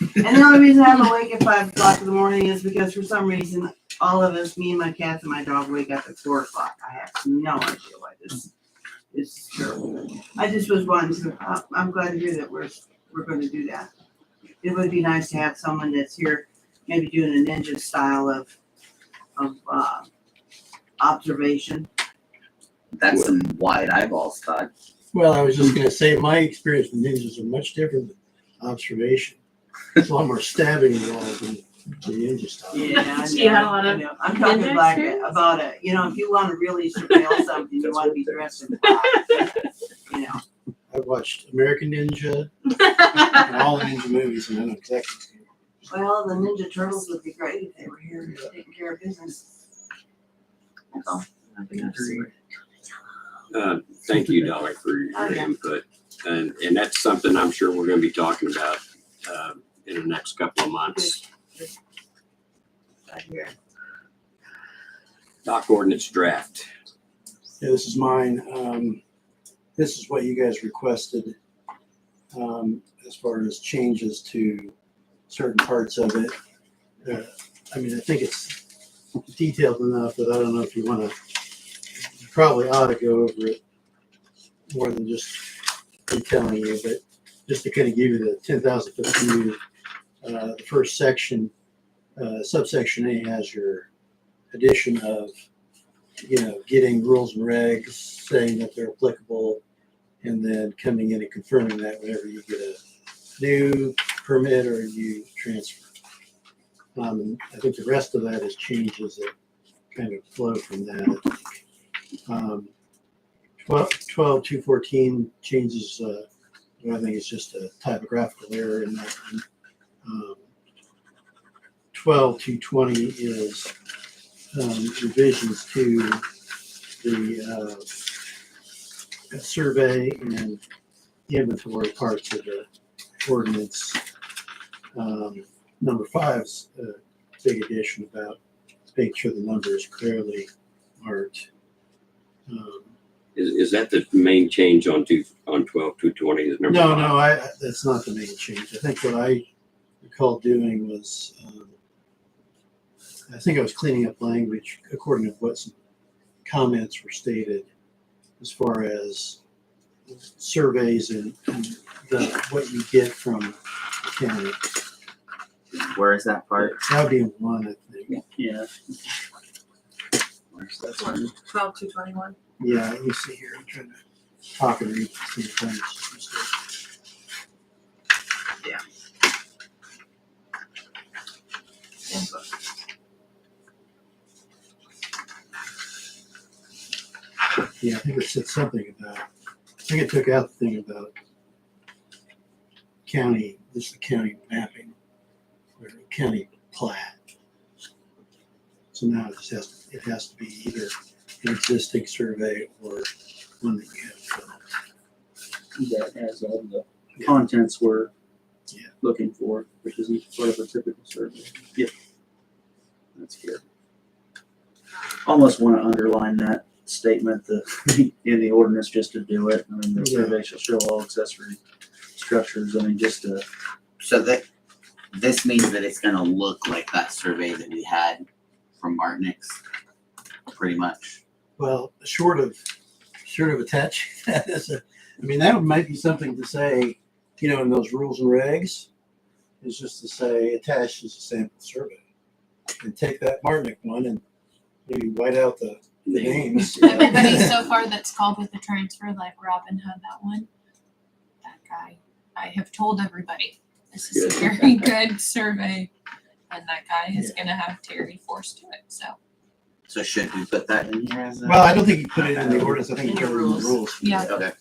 And the only reason I'm awake at 5 o'clock in the morning is because for some reason, all of us, me and my cats and my dog, wake up at 4 o'clock. I have no idea why this is terrible. I just was wanting to, I'm glad to hear that we're going to do that. It would be nice to have someone that's here, maybe doing a ninja style of observation. That's some wide eyeballs, Todd. Well, I was just going to say, my experience with ninjas are much different than observation. There's a lot more stabbing involved in the ninja style. Yeah, She had a lot of I'm talking ninja like experience? about it. You know, if you want to really surveil something, you want to be dressed in black. You know. I've watched American Ninja and all the ninja movies, and I know exactly. Well, the Ninja Turtles would be great if they were here taking care of business. That's all. Thank you, Dolly, for your input. And that's something I'm sure we're going to be talking about in the next couple of months. Dock ordinance draft. Yeah, this is mine. This is what you guys requested as far as changes to certain parts of it. I mean, I think it's detailed enough that I don't know if you want to, you probably ought to go over it more than just me telling you, but just to kind of give you the 10,000 foot view, the first section, subsection A has your addition of, getting rules and regs, saying that they're applicable, and then coming in and confirming that whenever you get a new permit or you transfer. I think the rest of that is changes that kind of flow from that. 12.214 changes, I think it's just a typographical error in that one. 12.220 is revisions to the survey and inventory parts of the ordinance. Number 5's a big addition about making sure the number is clearly marked. Is that the main change on 12.220 is number No, 5? no, that's not the main change. I think what I recall doing was, I think I was cleaning up language according to what some comments were stated as far as surveys and what you get from the county. Where is that part? That would be in 1, I think. Yeah. Where's that? 12.221. Yeah, let me see here. I'm trying to talk and read at the same time. It's just a mistake. Yeah. Yeah, I think it said something about, I think it took out the thing about county, this is the county mapping, or county plat. So now it has to be either an existing survey or one that you have filled. That has all the contents we're Yeah. looking for, which isn't sort of a typical survey. Yep. That's here. Almost want to underline that statement in the ordinance just to do it. I mean, the Yeah. survey shall show all accessory structures. I mean, just to, So this means that it's gonna look like that survey that we had from Martinix, pretty much. Well, short of attaching that as a, I mean, that might be something to say, you know, in those rules and regs, is just to say attached as a sample survey. And take that Martinic one and maybe white out the names. Everybody so far that's called with the transfer, like Robin had that one. That guy, I have told everybody, this is a Good. very good survey. And that guy is gonna have Terry forced to it, so. So should we put that in here as a? Well, I don't think you put it in the ordinance. I think In you your put it in the rules. rules. Yeah. Okay.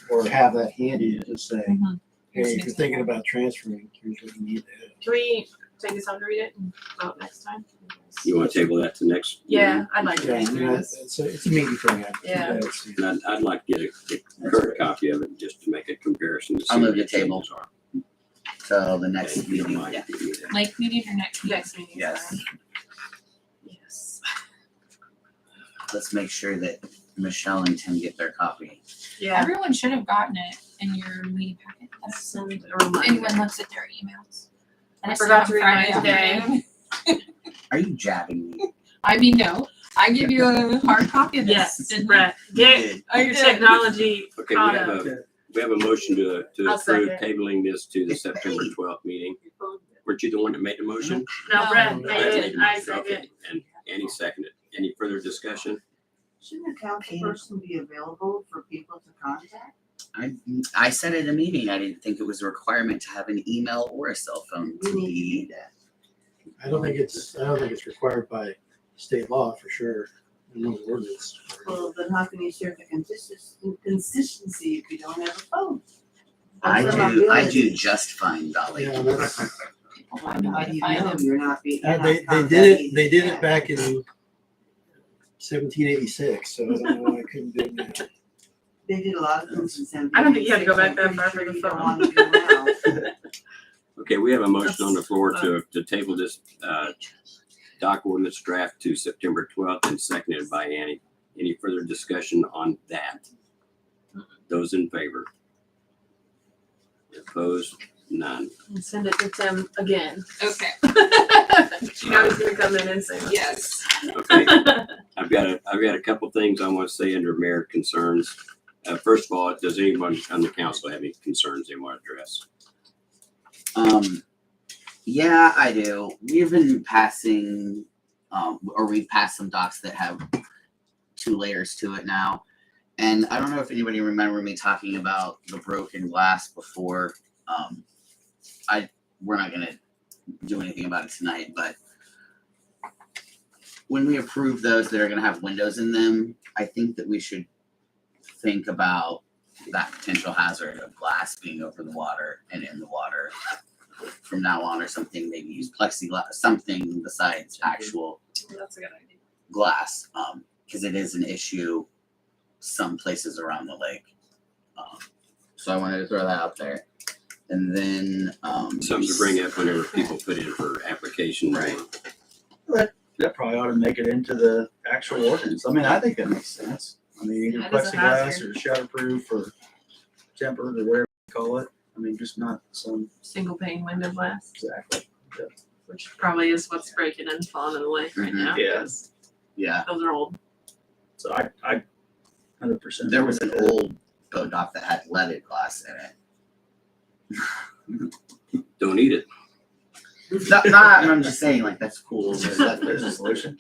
Or have that handy to just say, Mhm. hey, if you're thinking about transferring, here's what you need to have. Can we take this time to read it and vote next time? You want to table that to next? Yeah, I'd like to Yeah, read you through know, this. it's a meaty thing. Yeah. And I'd like to get a current copy of it just to make a comparison. To see I'll move what the the changes table. are. So the next If you don't meeting, mind, yeah. you can do that. Like meeting or next meeting? Next meeting. Yes. sorry. Yes. Let's make sure that Michelle and Tim get their copy. Yeah. Everyone should have gotten it in your meeting packet. That's Send a reminder. anyone looks at their emails. I That's forgot on to read Friday mine today. afternoon. Are you jabbing me? I mean, no, I give you a hard copy of this. Yes, didn't I? Brett. Get Oh, your technology Okay, caught up. we have a motion to I'll approve second. tabling this to the September 12th meeting. Weren't you the one that made the motion? No, Brett No. made Brett it. the I motion. Okay, second. and Annie seconded. Any further discussion? Shouldn't a council person be available for people to contact? I said at a meeting, I didn't think it was a requirement to have an email or a cell phone to You need to be. do that. I don't think it's required by state law for sure. No ordinance. Well, then how can you serve the consistency if you don't have a phone? I That's not do ability. just fine, Dolly. Yeah, that's, People find a way How to do you find know them. you're not being? you're not they did contacting they did it them? back in 1786, so I don't know why I couldn't do it now. They did a lot of things in 1786. I don't think you had to go back that I'm far pretty for the sure you don't phone. want to do now. Okay, we have a motion on the floor to table this doc ordinance draft to September 12th and seconded by Annie. Any further discussion on that? Those in favor? Opposed? None. And send it to Tim again. Okay, You know he's gonna come in and say yes. Okay, I've got a couple things I want to say under mayor concerns. First of all, does anyone on the council have any concerns they want to address? Yeah, I do. We've been passing, or we've passed some docs that have 2 layers to it now. And I don't know if anybody remember me talking about the broken glass before. We're not gonna do anything about it tonight, but when we approve those that are gonna have windows in them, I think that we should think about that potential hazard of glass being over the water and in the water from now on, or something, maybe use plexiglass, something besides actual That's a good idea. glass, because it is an issue some places around the lake. So I wanted to throw that out there. And then, Something to bring up whenever people put in for application. Right. That probably ought to make it into the actual ordinance. I mean, I think that makes sense. I mean, either Yeah, it is a plexiglass hazard. or shatterproof or tempered or whatever you call it. I mean, just not some, Single pane window glass, exactly. which probably is what's breaking and falling in the lake right now. Yeah. 'cause yeah, Those are old. So I 100%. there was an old boat dock that had leaded glass in it. Don't eat it. I'm just saying, like, that's cool. There's a solution.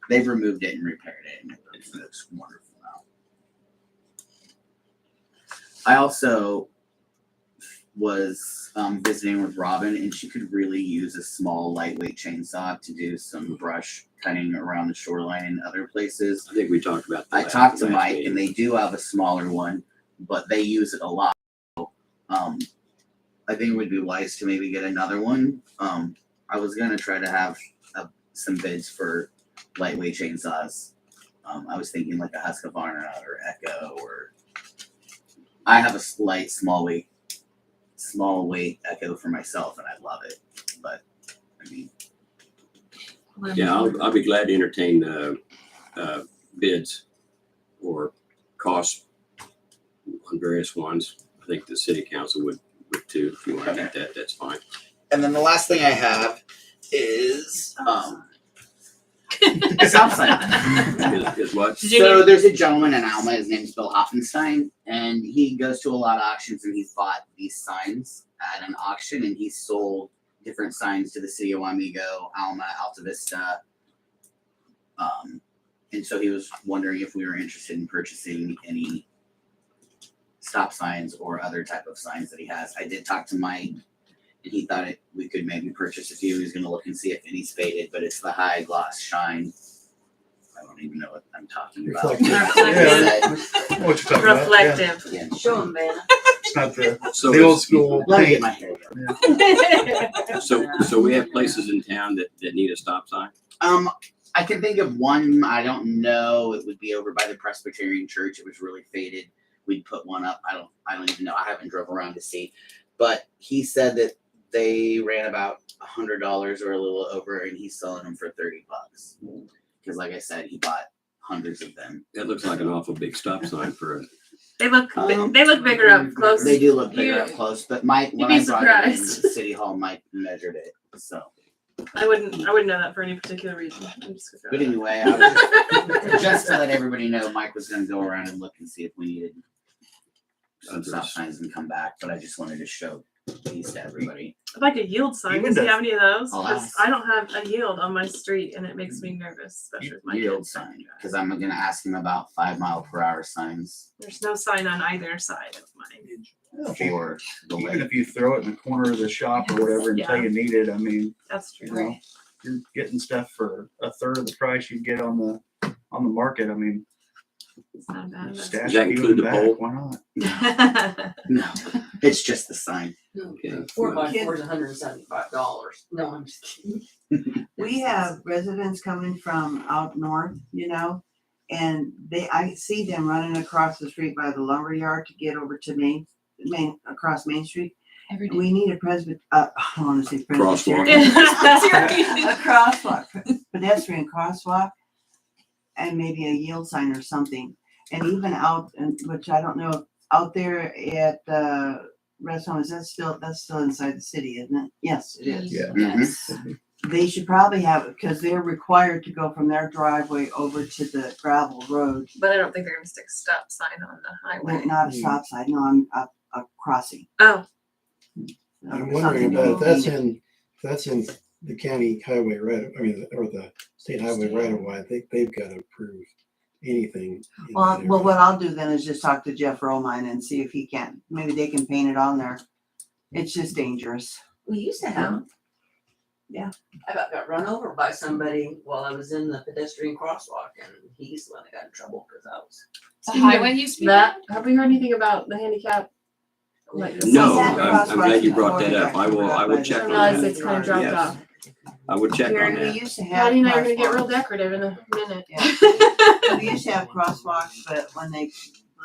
They've removed it and repaired it, and it looks wonderful now. I also was visiting with Robin, and she could really use a small, lightweight chainsaw to do some brush cutting around the shoreline and other places. I think we talked about that. I talked to Mike, and they do have a smaller one, but they use it a lot. I think it would be wise to maybe get another one. I was gonna try to have some bids for lightweight chainsaws. I was thinking like a Husqvarna or Echo, or I have a small weight Echo for myself, and I love it. But I mean, Yeah, I'll be glad to entertain bids or costs on various ones. I think the city council would too. If you want to do that, that's fine. and then the last thing I have is stop sign. Is what? So there's a gentleman in Alma, his name's Bill Hoffenstein, and he goes to a lot of auctions, and he's bought these signs at an auction, and he sold different signs to the city of Wamego, Alma, Alta Vista. And so he was wondering if we were interested in purchasing any stop signs or other type of signs that he has. I did talk to Mike, and he thought we could maybe purchase a few. He's gonna look and see if any's faded, but it's the high gloss shine. I don't even know what I'm talking about. Reflective. What you talking about? Reflective. Yeah. Show them, man. It's not the So old school Let me get paint. my hair done. So we have places in town that need a stop sign. I can think of one. I don't know. It would be over by the Presbyterian Church. It was really faded. We'd put one up. I don't even know. I haven't drove around to see. But he said that they ran about $100 or a little over, and he's selling them for $30. Because, like I said, he bought hundreds of them. That looks like an awful big stop sign for a. They look bigger up close. They do look bigger You- up close. But Mike, you'd when be I brought it in surprised. to City Hall, Mike measured it. So, I wouldn't know that for any particular reason. I'm just gonna but throw anyway, I was just to let everybody know, Mike was going to go around and look and see if we needed some stop signs and come back. But I just wanted to show these to everybody. I'd like a yield sign. Even Does he the- have any of those? I'll 'Cause ask. I don't have a yield on my street, and it makes me nervous, especially with my Yield kids. sign, because I'm going to ask him about 5 mile per hour signs There's no sign on either side of mine. for the Even lake. if you throw it in the corner of the shop or whatever until Yeah. you need it, I mean, That's true. you know, you're getting stuff for a third of the price you get on the market. I mean, It's not a bad stash Does that a few include in the back, pole? Why not? investment. No, it's just the sign. Okay. 4x4 is $175. No, I'm just kidding. We have residents coming from out north, and I see them running across the street by the lumber yard to get over to across Main Street. Every day. We need a I want to say Crosswalk. Presbyterian. A crosswalk, pedestrian crosswalk, and maybe a yield sign or something. And even out, which I don't know, out there at the restaurant, that's still inside the city, isn't it? Yes, it is. Yeah. Yes. They should probably have it because they're required to go from their driveway over to the gravel road. But I don't think they're gonna stick stop sign on the highway. Well, not a stop sign, no, I'm a crossing. Oh, I'm wondering about if that's in the county highway or the state highway right of way. I think they've got to approve anything. in Well, that well, area. what I'll do then is just talk to Jeff Romine and see if he can, maybe they can paint it on there. It's just dangerous. We used to have I about got run over by somebody while I was in the pedestrian crosswalk, and he's the one that got in trouble because I was. The highway used to be. That, have we heard anything about the handicap? Like the No, sunset? I'm glad you brought that up. I will check I on realize that. it's kind of dropped Yes. off. I would check on We that. used to have Patty and I are gonna get real crosswalks. decorative in a minute. We used to have crosswalks, but when they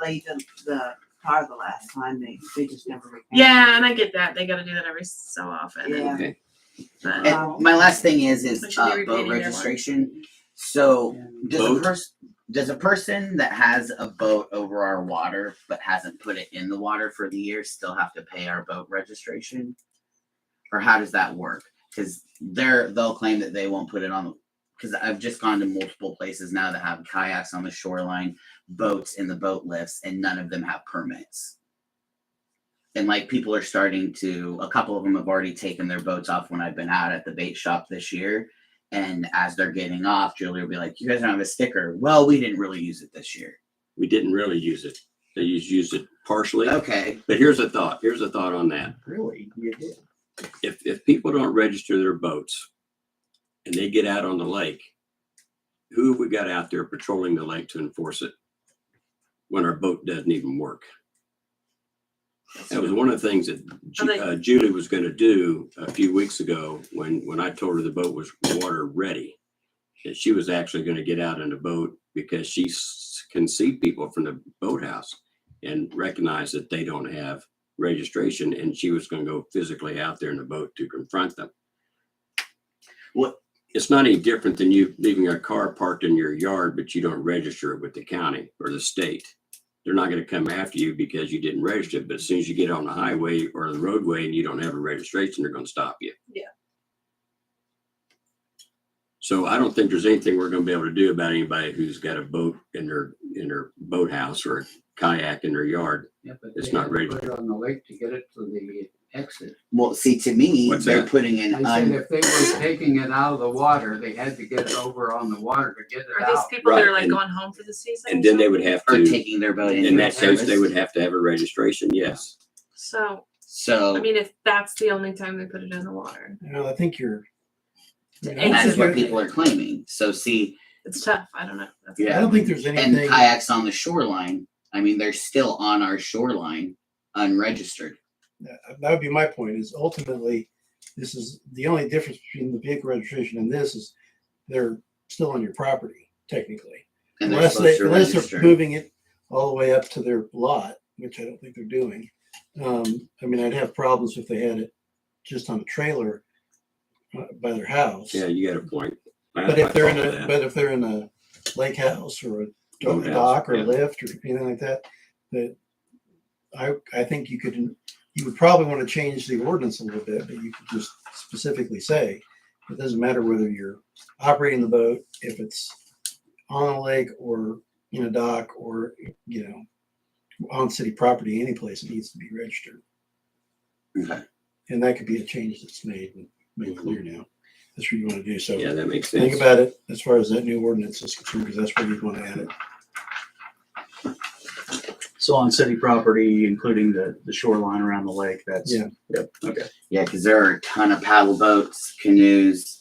laid the tar the last time, they just never repainted. Yeah, and I get that. They gotta do that every so often. Yeah. Okay. But And my last thing is We should be boat repainting their one. registration. So Boat? does a person that has a boat over our water but hasn't put it in the water for the year still have to pay our boat registration? Or how does that work? Because they'll claim that they won't put it on the, because I've just gone to multiple places now that have kayaks on the shoreline, boats in the boat lifts, and none of them have permits. And like people are starting to, a couple of them have already taken their boats off when I've been out at the bait shop this year. And as they're getting off, Julie will be like, "You guys don't have a sticker." Well, we didn't really use it this year. We didn't really use it. They used it partially. Okay. But here's a thought. Here's a thought on that. Really? You did? If people don't register their boats and they get out on the lake, who have we got out there patrolling the lake to enforce it when our boat doesn't even work? That was one of the things that Julie was going to do a few weeks ago when I told her the boat was water ready. That she was actually going to get out in the boat because she can see people from the boathouse and recognize that they don't have registration, and she was going to go physically out there in the boat to confront them. What? It's not any different than you leaving a car parked in your yard, but you don't register it with the county or the state. They're not going to come after you because you didn't register it. But as soon as you get on the highway or the roadway and you don't have a registration, they're going to stop you. Yeah. So I don't think there's anything we're going to be able to do about anybody who's got a boat in their boathouse or a kayak in their yard. Yeah, but It's they not had to ready. Put it on the lake to get it to the exit. Well, see, to me, What's they're that? putting in They said if they were taking it out of the water, they had to get it over on the water to get it are these out. people that are Right, like and- going home for the season? And or then they something? would have or to, taking their boat in that case, they service. would have to have a registration. Yes. So So I mean, if that's the only time they put it in the water, Well, I think you're. I and that's think what you're- people are claiming. So see, it's tough. I don't know. That's Yeah. I don't think there's and anything. kayaks on the shoreline, I mean, they're still on our shoreline unregistered. That would be my point, is ultimately, this is the only difference between the vehicle registration and this is they're still on your property, technically. And they're Unless supposed to unless register. they're moving it all the way up to their lot, which I don't think they're doing. I mean, I'd have problems if they had it just on a trailer by their house. Yeah, you got a point. But I if they're in follow a, that. but if they're in a lake house or a Boathouse, dock or a yeah. lift or anything like that, that I think you would probably want to change the ordinance a little bit, but you could just specifically say, it doesn't matter whether you're operating the boat, if it's on a lake or in a dock or, on city property, any place it needs to be registered. Okay. And that could be a change that's made clear now. That's what you want to do. So Yeah, that makes sense. think about it as far as that new ordinance is concerned, because that's where you'd want to add it. So on city property, including the shoreline around the lake, that's. Yeah. Yep, okay. Yeah, because there are a ton of paddle boats, canoes,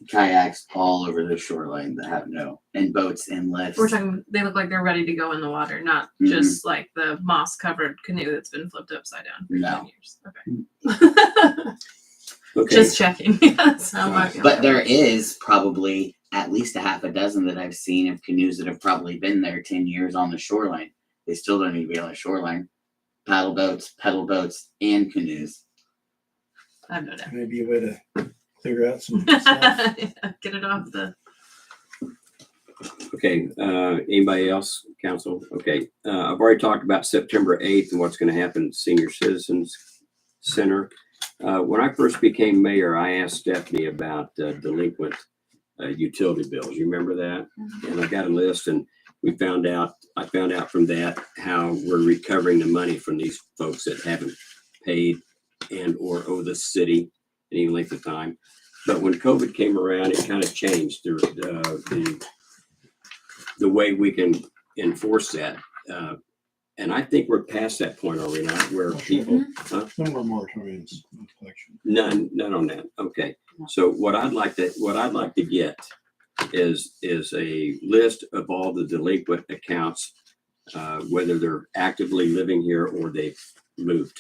kayaks all over the shoreline that have and boats and lifts. we're talking. They look like they're ready to go in the water, not Mhm. just like the moss-covered canoe that's been flipped upside down for No. 10 years. Okay. Okay. Just checking. Yes. I'm not gonna- But there is probably at least a half a dozen that I've seen of canoes that have probably been there 10 years on the shoreline. They still don't need to be on the shoreline. Paddle boats, pedal boats, and canoes. I have no doubt. Maybe a way to clear out some stuff. Yeah, get it off the. Okay, anybody else, council? Okay, I've already talked about September 8th and what's going to happen at Senior Citizens Center. When I first became mayor, I asked Stephanie about delinquent utility bills. You remember that? And I got a list, and I found out from that how we're recovering the money from these folks that haven't paid and or owe the city any length of time. But when COVID came around, it kind of changed the way we can enforce that. And I think we're past that point, are we not? Where people, huh? No more moratoriums on collection. None on that. Okay. So what I'd like to get is a list of all the delinquent accounts, whether they're actively living here or they've moved,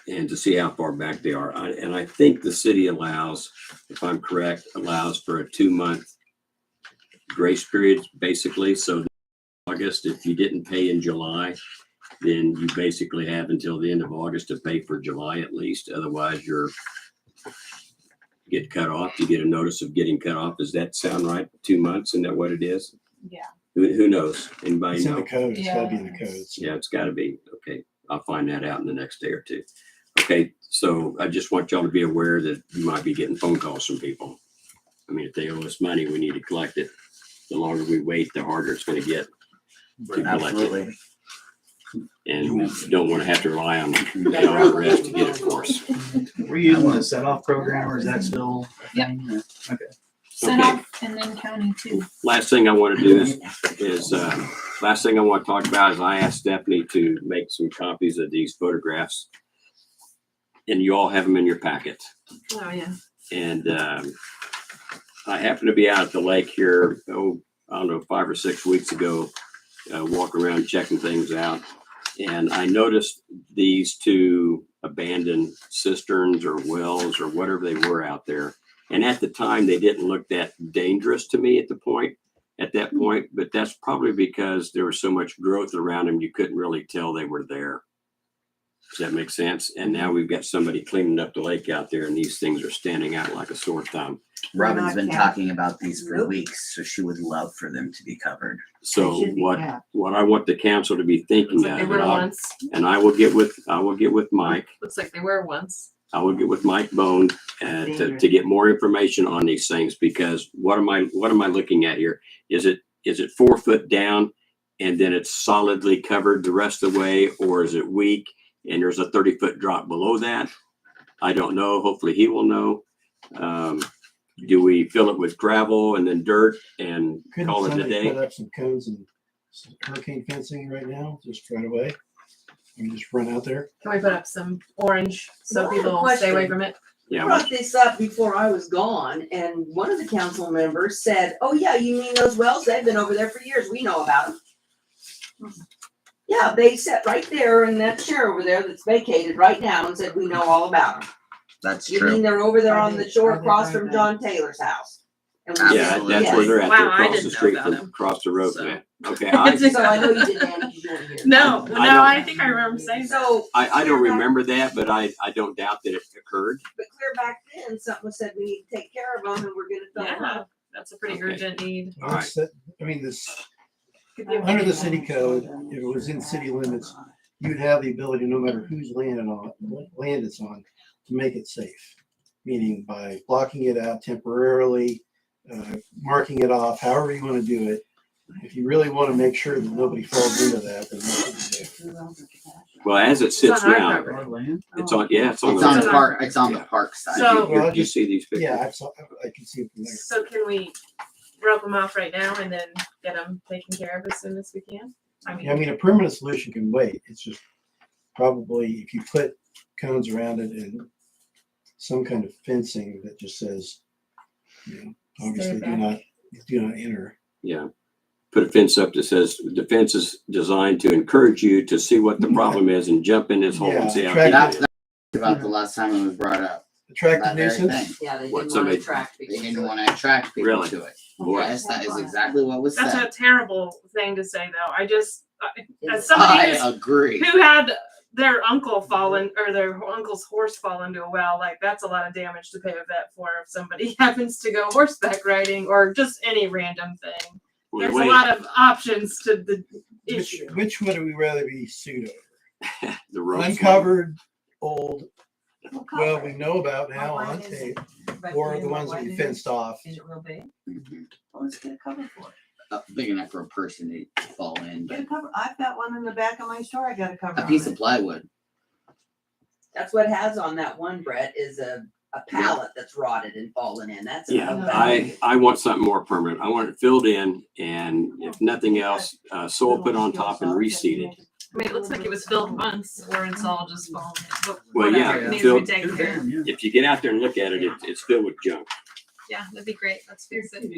and to see how far back they are. And I think the city allows, if I'm correct, allows for a 2-month grace period, basically. So August, if you didn't pay in July, then you basically have until the end of August to pay for July at least. Otherwise, you're get cut off. You get a notice of getting cut off. Does that sound right? 2 months? Isn't that what it is? Yeah. Who knows? Anybody It's in know? the code. It's gotta be in the codes. Yeah, it's got to be. Okay, I'll find that out in the next day or two. Okay, so I just want y'all to be aware that you might be getting phone calls from people. I mean, if they owe us money, we need to collect it. The longer we wait, the harder it's going to get to collect it. Absolutely. And we don't want to have to rely on the IRS to get it for us. We're using the set off program, or is that still? Yep. Okay. Set Okay. off and then county too. Last thing I want to do last thing I want to talk about is I asked Stephanie to make some copies of these photographs, and you all have them in your packet. Oh, yeah. And I happened to be out at the lake here, I don't know, 5 or 6 weeks ago, walking around checking things out. And I noticed these 2 abandoned cisterns or wells or whatever they were out there. And at the time, they didn't look that dangerous to me at that point, but that's probably because there was so much growth around them, you couldn't really tell they were there. Does that make sense? And now we've got somebody cleaning up the lake out there, and these things are standing out like a sore thumb. Robin's been talking about these for weeks, so she would love for them to be covered. So what I want the council to be thinking Looks like they of, were once. and I will get with Mike. Looks like they were once. I will get with Mike Bone to get more information on these things, because what am I looking at here? Is it 4 foot down and then it's solidly covered the rest of the way, or is it weak and there's a 30-foot drop below that? I don't know. Hopefully he will know. Do we fill it with gravel and then dirt and Couldn't call it a somebody day? put up some cones and some hurricane fencing right now, just right away? And just run out there? Can we put up some orange so Well, I have a people stay away question. from it? Yeah. I brought this up before I was gone, and one of the council members said, "Oh yeah, you mean those wells? They've been over there for years. We know about them." Yeah, they sat right there in that chair over there that's vacated right now and said, "We know all about them." That's You true. mean they're over there Are on they- the shore are they across right from there? John Taylor's house? And we Yeah, said, that's yes. where they're at. Wow, They're I across the didn't know street about from them. across the road. So- Man. Okay, So I know you didn't, Annie, 'cause you weren't here. No, I I don't- think I remember saying that. So. I don't clear back- remember that, but I don't doubt that it occurred. But clear back then, something was said, we need to take care of them and we're gonna fill them Yeah, up. that's a pretty Okay. urgent need. All right. I mean, this, Could be a under the big city code, if it was in city limits, you'd have the ability, no matter whose land it's on, to make it safe. Meaning by blocking it out temporarily, marking it off, however you want to do it. If you really want to make sure that nobody falls into that, then that's what you do. Well, as it sits on our now, property. it's on. Yeah, it's on. It's the on list. the park. It's on the Yeah. park side. So- Well, You see these pictures? Yeah, I can see it from there. So can we rope them off right now and then get them taken care of as soon as we can? Yeah, I mean, a permanent solution can wait. It's just probably if you put cones around it and some kind of fencing that just says, obviously do not enter. Yeah. Put a fence up that says the fence is designed to encourage you to see what the problem is and jump in this hole and see how deep That's it is. about the last time it was brought up. Attractive That very nuisance? thing. Yeah, they What, didn't want somebody- to attract They people. didn't want to attract people Really? to it. Boy. Yes, that is exactly what was That's said. a terrible thing to say, though. As somebody I agree. who had their uncle fall in, or their uncle's horse fall into a well, like that's a lot of damage to pay a vet for if somebody happens to go horseback riding or just any random thing. Wait, There's wait. a lot of options to the issue. Which would we rather be sued over? The road. Uncovered, old, well, we know about now on tape, or the ones that we fenced off. Is it real big? Mhm. Well, let's get a cover for it. Big enough for a person to fall in, Get but a cover. I've got one in the back of my store. I got a cover a on piece it. of plywood. That's what it has on that one, Brett, is a pallet that's rotted and fallen in. That's Yeah, enough. I want something more permanent. I want it filled in, and if nothing else, soil put on top and reseeded. I mean, it looks like it was filled once, or it's all just falling. But Well, yeah, whatever, it needs filled- to be taken care of. If you get out there and look at it, it's filled with junk. Yeah, that'd be great. Let's fix it.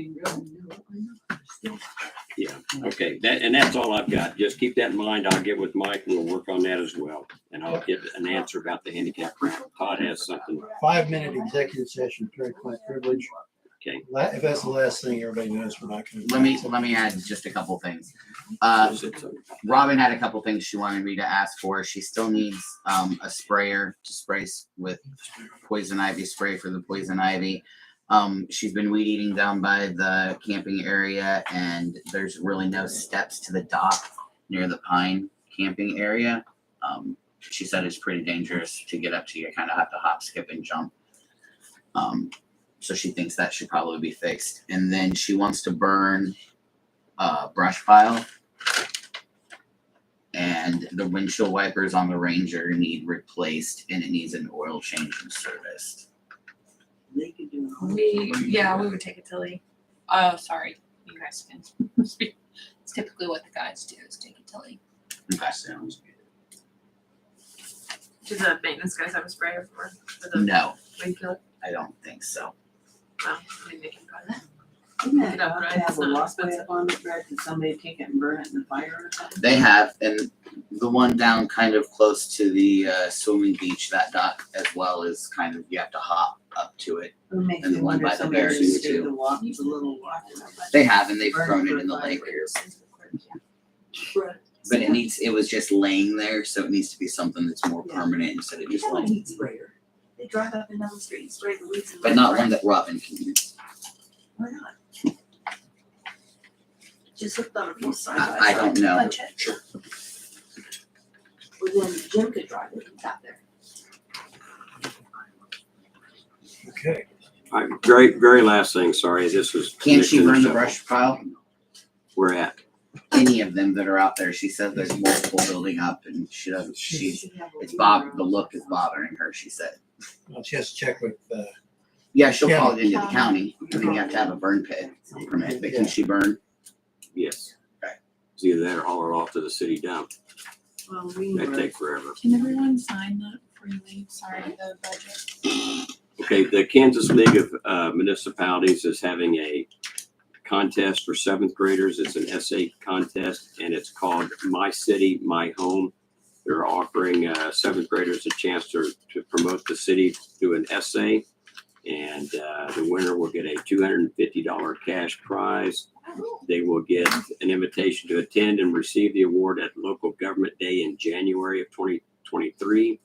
Yeah, okay, that's all I've got. Just keep that in mind. I'll get with Mike and we'll work on that as well. And I'll get an answer about the handicap ramp. Todd has something. 5-minute executive session, attorney-client privilege. Okay. If that's the last thing everybody knows, we're not gonna. Let me add just a couple things. Robin had a couple things she wanted me to ask for. She still needs a sprayer to spray with poison ivy spray for the poison ivy. She's been weed eating down by the camping area, and there's really no steps to the dock near the Pine camping area. She said it's pretty dangerous to get up to. You kind of have to hop, skip, and jump. So she thinks that should probably be fixed. And then she wants to burn a brush pile. And the windshield wipers on the Ranger need replaced, and it needs an oil change and serviced. They could do. We would take it to Lee. Oh, sorry. You guys can speak. It's typically what the guys do is take it to Lee. Okay, sounds good. Do the maintenance guys have a sprayer for the No, weed killer? I don't think so. Well, I mean, they can buy that. Isn't that Get up, about right? to have It's a not walkway expensive. up on the bridge and somebody take it and burn it in the fire or something? They have, and the one down kind of close to the swimming beach, that dock as well is kind of, you have to hop up to it. It makes And me the one wonder by if the somebody bears just too. did the walk, the little walk. They have, and they've Burn thrown for it in the fire. lake. But it was just laying there, so it needs to be something that's more permanent instead of You just have a laying. heat sprayer. They drive up and down the street and spray the weeds. But not one that Robin can use. Why not? Just hooked on a full side by side. I don't know. Punch it. Well, then Jim could drive it out there. Okay. All right, very last thing, sorry, this was. Can she burn the Commissioner brush pile? We're at. Any of them that are out there, she said there's multiple building up, and she doesn't. The look is bothering her. She said. Well, she has to check with, Yeah, she'll call it County. into the county. I think you have to have a burn pit permit. But can she burn? Yes. Okay. It's either that or haul it off to the city dump. Well, we That'd were, take forever. Can everyone sign that before you leave? Sorry, the budget. Okay, the Kansas League of Municipalities is having a contest for 7th graders. It's an essay contest, and it's called My City, My Home. They're offering 7th graders a chance to promote the city through an essay, and the winner will get a $250 cash prize. They will get an invitation to attend and receive the award at Local Government Day in January of 2023.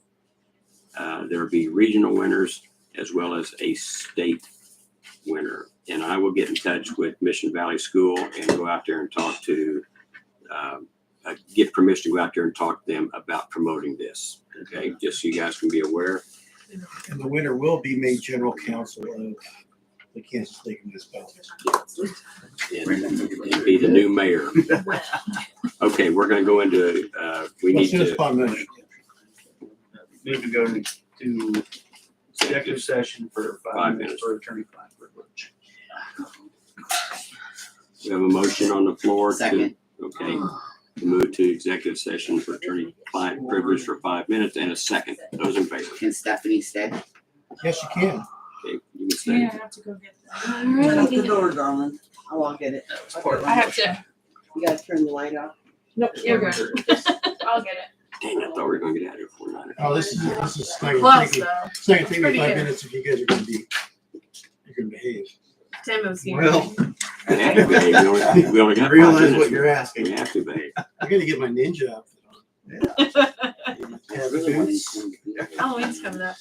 There will be regional winners as well as a state winner. And I will get in touch with Mission Valley School and go out there and talk to, get permission to go out there and talk to them about promoting this. Okay, just so you guys can be aware. and the winner will be made general counsel of the Kansas League of Municipalities. And be the new mayor. Okay, we're gonna go into, we Well, need as soon as to, upon motion. Move to go to executive session for 5 minutes for attorney-client privilege. we have a motion on the floor. Second. Okay, we move to executive session for attorney-client privilege for 5 minutes and a second. Those in favor? Can Stephanie stay? Yes, you can. Okay, you can stay. Yeah, I have to go get that. shut up the door, darling. I won't get it. I have to. You gotta turn the light off. Nope, you're good. I'll get it. Dang, I thought we were gonna get out of here before 9 o'clock. Oh, this is not Close gonna take me, though. it's not gonna take me Pretty 5 good. minutes if you guys are gonna behave. Tim was here. Well, We have to behave. We only got 5 realize minutes. what you're asking. We have to behave. I gotta get my ninja outfit on. Have the boots. Halloween's coming up.